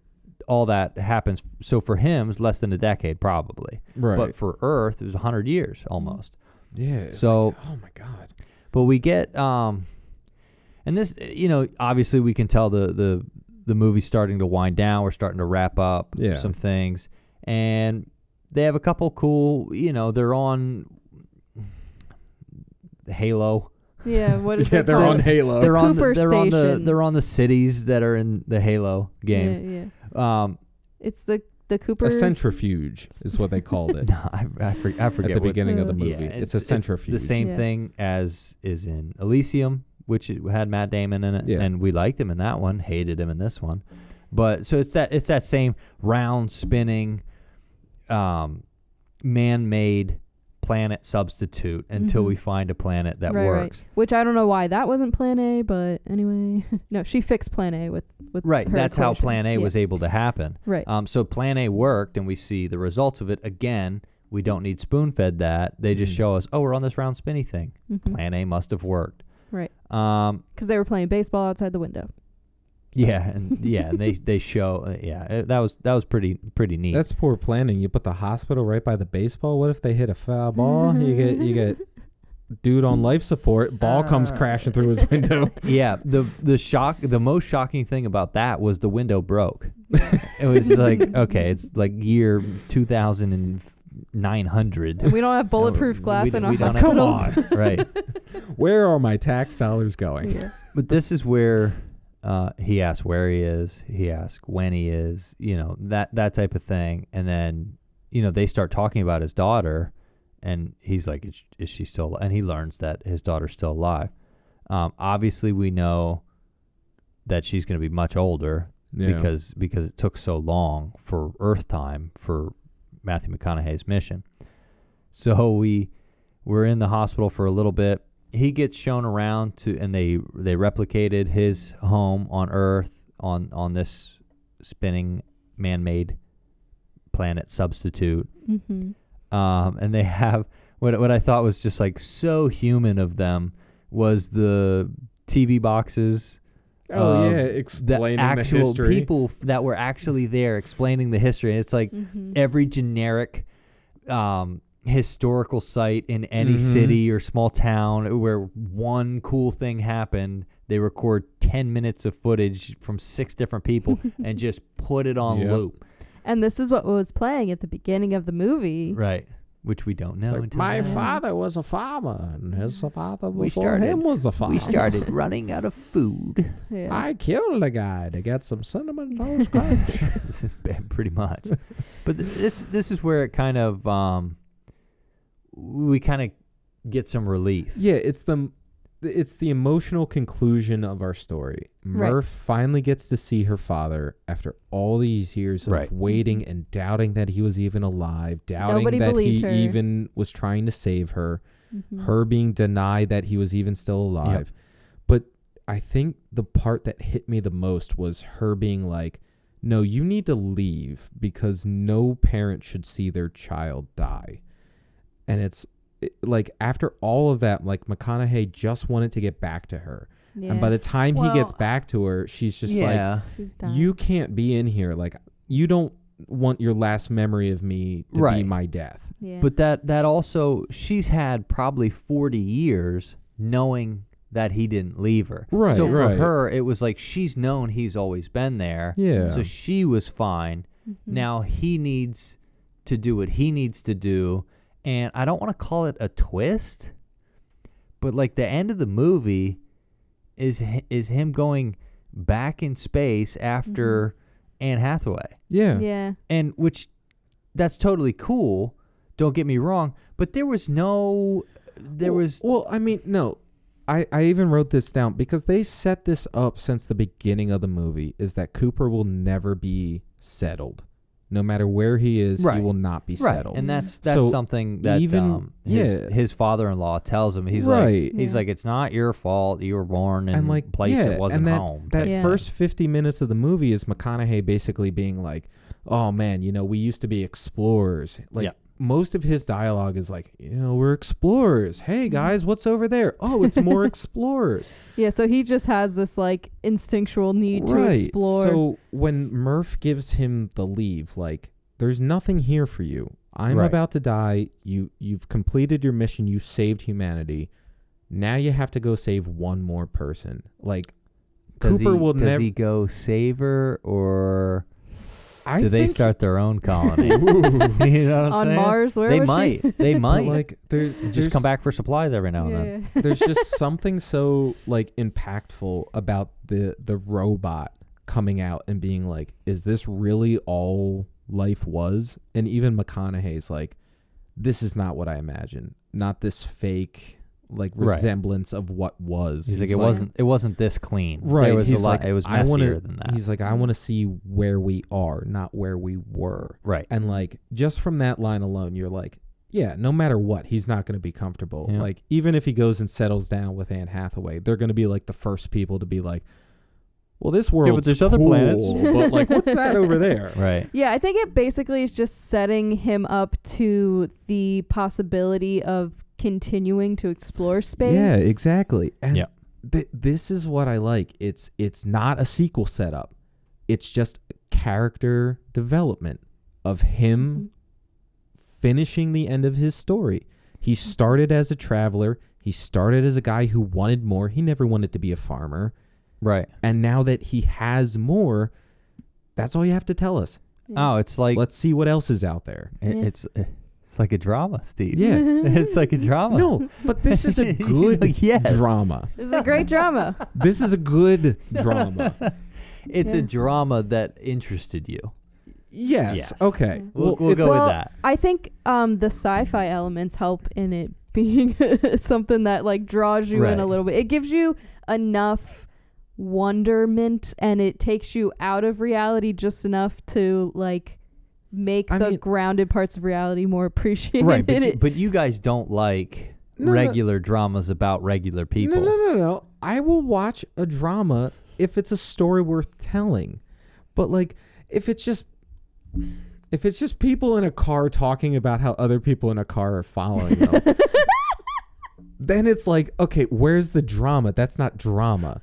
all that happens. So for him, it's less than a decade probably. Right. But for Earth, it was 100 years almost. Yeah. So like, oh my God. But we get and this, obviously we can tell the movie's starting to wind down. We're starting to wrap up some things. And they have a couple cool, they're on Halo. Yeah, what is it? They're on Halo. They're on Station. They're on the cities that are in the Halo games. Yeah. It's the Cooper. A centrifuge is what they called it. No, I forget. At the beginning of the movie. Yeah, it's a centrifuge. It's the same thing as is in Elysium, which had Matt Damon in it, and we liked him in that one, hated him in this one. But so it's that same round spinning, man-made planet substitute until we find a planet that works. Right. Which I don't know why that wasn't Plan A, but anyway, no, she fixed Plan A with right. Her that's equation. how Plan A was able to happen. Right. So Plan A worked, and we see the results of it again. We don't need spoon-fed that. They just show us, we're on this round spinny thing. Plan A must have worked. Right. Because they were playing baseball outside the window. So. And they show that was pretty neat. That's poor planning. You put the hospital right by the baseball. What if they hit a foul ball? You get dude on life support. Ball comes crashing through his window. Yeah. The most shocking thing about that was the window broke. It was like, okay, it's like year 2900. And we don't have bulletproof glass in our hospitals. Come on, right? Where are my tax dollars going? Yeah. But this is where. He asks where he is. He asks when he is. That type of thing. And then, they start talking about his daughter, and he's like, "Is she still?" And he learns that his daughter's still alive. Obviously, we know that she's going to be much older because it took so long for Earth time for Matthew McConaughey's mission. So we're in the hospital for a little bit. He gets shown around and they replicated his home on Earth on this spinning man-made planet substitute. And they have what I thought was just like so human of them was the TV boxes. Explaining the actual history. People that were actually there explaining the history. And it's like every generic historical site in any city or small town where one cool thing happened. They record 10 minutes of footage from 6 different people and just put it on loop. And this is what was playing at the beginning of the movie. Right. Which we don't know. Until my father was a farmer, and his father before him was a farmer. We started running out of food. Yeah. I killed a guy to get some cinnamon toast crunch. This is bad, pretty much. But this is where it kind of we kind of get some relief. Yeah, it's the emotional conclusion of our story. Murph finally gets to see her father after all these years of waiting and doubting that he was even alive, doubting that he even was trying to save her, her being denied that he was even still alive. But I think the part that hit me the most was her being like, no, you need to leave because no parent should see their child die. And it's like after all of that, like McConaughey just wanted to get back to her. Yeah. And by the time he gets back to her, she's just like, you can't be in here. Like, you don't want your last memory of me to be my death. Yeah. But that also, she's had probably 40 years knowing that he didn't leave her. Right. So for her, it was like she's known he's always been there. Yeah. So she was fine. Now he needs to do what he needs to do. And I don't want to call it a twist, but like the end of the movie is him going back in space after Anne Hathaway. Yeah. Yeah. And that's totally cool. Don't get me wrong, but there was. Well, I mean, no. I even wrote this down because they set this up since the beginning of the movie is that Cooper will never be settled. No matter where he is, he will not be settled. And that's something that his father-in-law tells him. He's like, it's not your fault. You were born in a place that wasn't home. That first 50 minutes of the movie is McConaughey basically being like, oh, man, we used to be explorers. Like, most of his dialogue is like, we're explorers. Hey, guys, what's over there? Oh, it's more explorers. Yeah, so he just has this, like, instinctual need to explore. So when Murph gives him the leave, like, there's nothing here for you. I'm about to die. You've completed your mission. You saved humanity. Now you have to go save one more person. Like, Cooper will never... Does he go save her, or... Do they start their own colony? You know what I'm on saying? Mars? Where was she? They might. Like, there's just come back for supplies every now and then. There's just something so like impactful about the robot coming out and being like, "Is this really all life was?" And even McConaughey's like, "This is not what I imagined. Not this fake." Like resemblance of what was. He's like, it wasn't this clean. Right. There was a lot. It was messier than that. He's like, I want to see where we are, not where we were. Right. And like, just from that line alone, you're like, yeah, no matter what, he's not going to be comfortable. Yeah. Like, even if he goes and settles down with Anne Hathaway, they're going to be like the first people to be like, well, this world's but there's cool, other planets. But like, what's that over there? Right. Yeah, I think it basically is just setting him up to the possibility of continuing to explore space. Yeah, exactly. And this is what I like. It's not a sequel setup. It's just character development of him finishing the end of his story. He started as a traveler. He started as a guy who wanted more. He never wanted to be a farmer. Right. And now that he has more, that's all you have to tell us. Oh, it's like... Let's see what else is out there. It's like a drama, Steve. Yeah. It's like a drama. No, but this is a good drama. This is a great drama. This is a good drama. It's a drama that interested you. Yes. Okay. We'll go with that. I think the sci-fi elements help in it being something that like draws you in a little bit. It gives you enough wonderment and it takes you out of reality just enough to like make the grounded parts of reality more appreciated. Right, but you guys don't like regular dramas about regular people. No. I will watch a drama if it's a story worth telling. But like if it's just people in a car talking about how other people in a car are following them, then it's like, okay, where's the drama? That's not drama.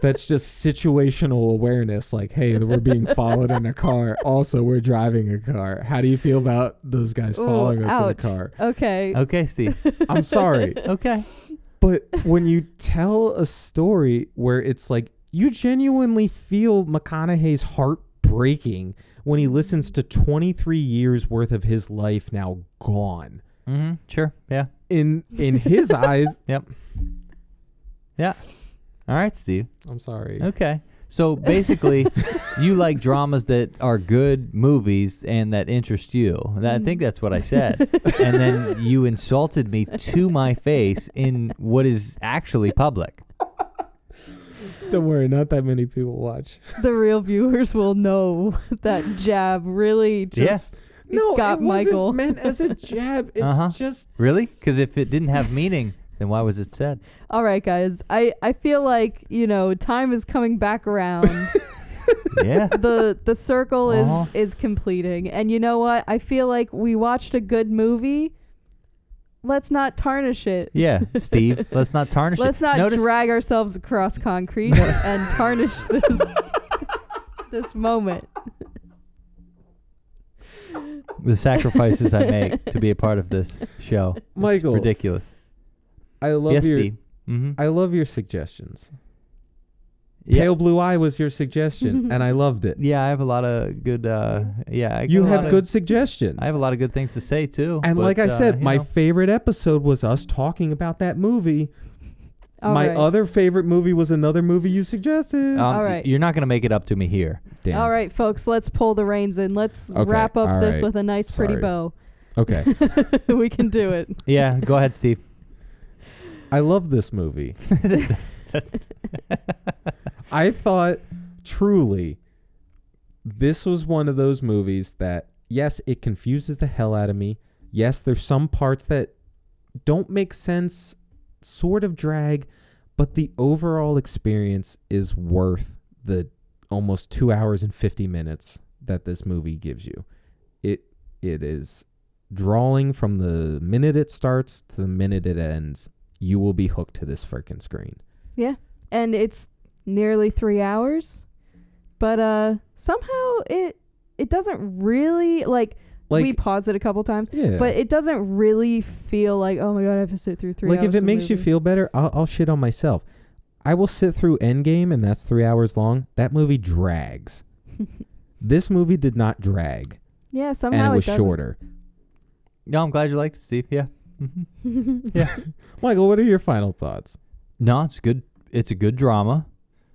That's just situational awareness. Like, hey, we're being followed in a car. Also, we're driving a car. How do you feel about those guys following us in a car? Okay, Steve. I'm sorry. Okay. But when you tell a story where it's like you genuinely feel McConaughey's heart breaking when he listens to 23 years worth of his life now gone. Mm-hmm. Sure. Yeah. In his eyes. Yep. Yeah. All right, Steve. I'm sorry. Okay. So basically, you like dramas that are good movies and that interest you. I think that's what I said. And then you insulted me to my face in what is actually public. Don't worry, not that many people watch. The real viewers will know that jab really just got it Michael. Wasn't meant as a jab. It's just really, because if it didn't have meaning, then why was it said? All right, guys. I feel like time is coming back around. Yeah. The circle is completing, and you know what? I feel like we watched a good movie. Let's not tarnish it. Yeah, Steve. Let's not tarnish it. Let's not drag ourselves across concrete and tarnish this moment. The sacrifices I make to be a part of this show. Michael. It's ridiculous. I love yes, your Steve. Mm-hmm. I love your suggestions. Yeah. Pale Blue Eye was your suggestion, and I loved it. Yeah, I have a lot of good. You have good suggestions. I have a lot of good things to say too. And but, like I said, my favorite episode was us talking about that movie. My other favorite movie was another movie you suggested. All right. You're not going to make it up to me here. Damn. All right, folks, let's pull the reins in. Let's wrap up this with a nice, pretty bow. Okay. We can do it. Yeah, go ahead, Steve. I love this movie. I thought truly this was one of those movies that, yes, it confuses the hell out of me. Yes, there's some parts that don't make sense, sort of drag, but the overall experience is worth the almost 2 hours and 50 minutes that this movie gives you. It is drawing from the minute it starts to the minute it ends. You will be hooked to this freaking screen. Yeah. And it's nearly 3 hours, but somehow it doesn't really like we pause it a couple times, but it doesn't really feel like, oh my god, I have to sit through 3 hours. Like if it makes you feel better, I'll shit on myself. I will sit through Endgame, and that's 3 hours long. That movie drags. This movie did not drag. Yeah, somehow and it was shorter. No, I'm glad you liked it, Steve. Yeah. Yeah. Michael, what are your final thoughts? No, it's good. It's a good drama,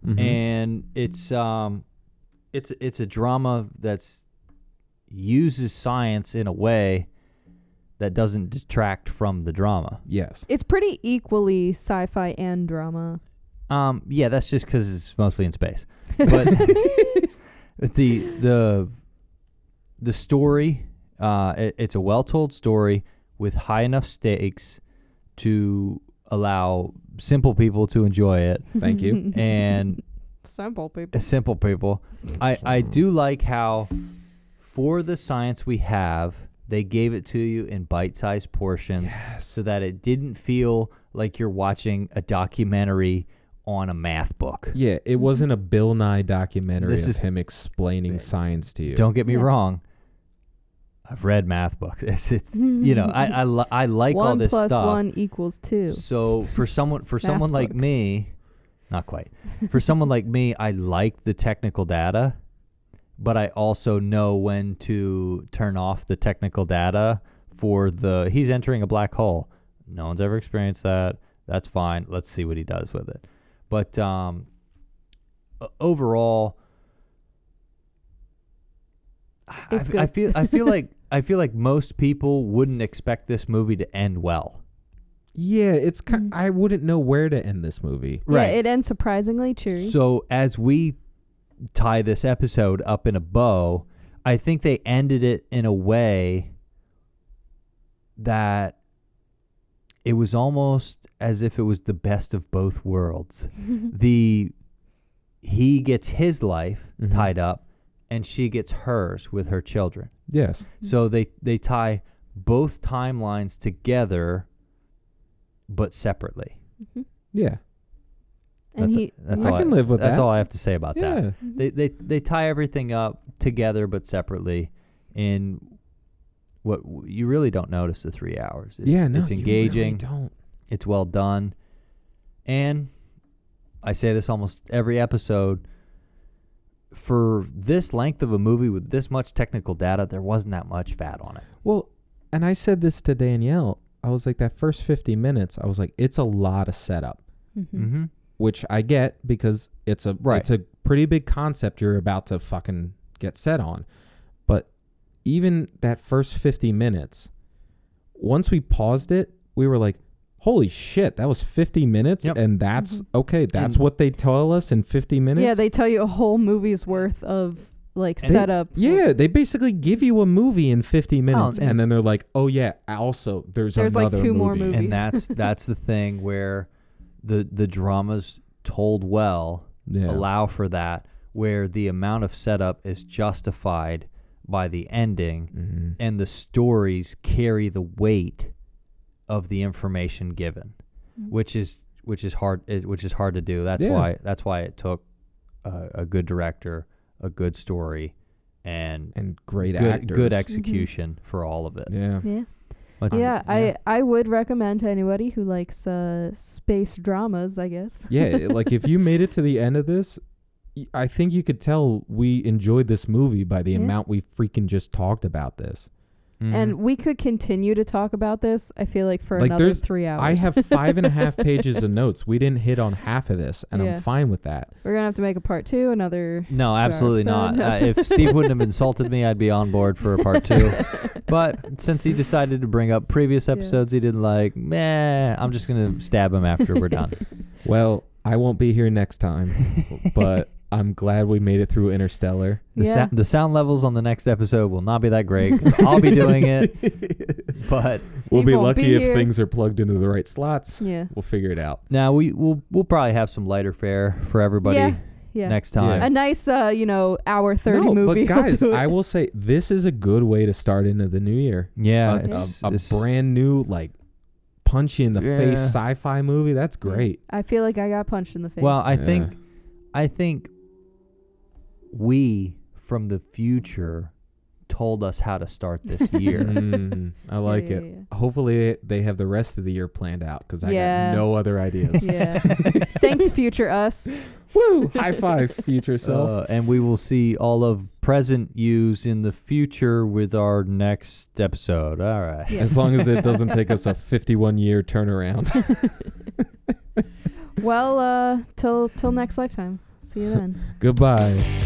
Mm-hmm. and it's a drama that's uses science in a way that doesn't detract from the drama. Yes. It's pretty equally sci-fi and drama. Yeah, that's just because it's mostly in space. But the story, it's a well-told story with high enough stakes to allow simple people to enjoy it. Thank you. And simple people. Simple people. I do like how, for the science we have, they gave it to you in bite-sized portions, so that it didn't feel like you're watching a documentary on a math book. Yeah, it wasn't a Bill Nye documentary of him explaining science to you. Don't get me wrong. I've read math books. It's I like all this stuff. 1 + 1 = 2. So for someone like me, not quite. For someone like me, I like the technical data, but I also know when to turn off the technical data for he's entering a black hole. No one's ever experienced that. That's fine. Let's see what he does with it. But overall, I feel like most people wouldn't expect this movie to end well. Yeah, it's I wouldn't know where to end this movie. Yeah, right. It ends surprisingly cheery. So as we tie this episode up in a bow, I think they ended it in a way that it was almost as if it was the best of both worlds. He gets his life tied up, and she gets hers with her children. Yes. So they tie both timelines together, but separately. Yeah. And that's I all can live with that. That's all I have to say about Yeah. that. They tie everything up together but separately in what you really don't notice the 3 hours. It's engaging. You really don't. It's well done. And I say this almost every episode, for this length of a movie with this much technical data, there wasn't that much fat on it. Well, and I said this to Danielle. I was like, that first 50 minutes, I was like, it's a lot of setup. Mm-hmm. Which I get because it's a pretty big concept you're about to fucking get set on. But even that first 50 minutes, once we paused it, we were like, holy shit, that was 50 minutes? Yep. And that's, okay, that's what they tell us in 50 minutes? Yeah, they tell you a whole movie's worth of, like, setup. Yeah, they basically give you a movie in 50 minutes, and then they're like, oh, yeah, also, there's another like 2 movie. more movies. And that's the thing where the dramas told well allow for that, where the amount of setup is justified by the ending, and the stories carry the weight of the information given, which is hard to do. That's why it took a good director, a good story, and great actors, good execution for all of it. I would recommend to anybody who likes space dramas, I guess. Yeah, like if you made it to the end of this, I think you could tell we enjoyed this movie by the amount we freaking just talked about this. And we could continue to talk about this, I feel like, for another 3 hours. I have 5.5 pages of notes. We didn't hit on half of this, and I'm fine with that. We're going to have to make a part 2, another... No, absolutely not. If Steve wouldn't have insulted me, I'd be on board for a part 2. But since he decided to bring up previous episodes he didn't like, I'm just going to stab him after we're done. Well, I won't be here next time, but... I'm glad we made it through Interstellar. The sound levels on the next episode will not be that great. I'll be doing it, but we'll be lucky if things are plugged into the right slots. Yeah, we'll figure it out. Now we'll probably have some lighter fare for everybody next time. A nice hour 30 movie. But guys, I will say this is a good way to start into the new year. Yeah, a brand new punch you in the face sci-fi movie. That's great. I feel like I got punched in the face. Well, I think we from the future told us how to start this year. I like it. Yeah. Hopefully they have the rest of the year planned out, because I got no other ideas. Thanks, future us. Woo! High five, future self. And we will see all of present yous in the future with our next episode. All right. Yes. As long as it doesn't take us a 51-year turnaround. Well, till next lifetime. See you then. Goodbye.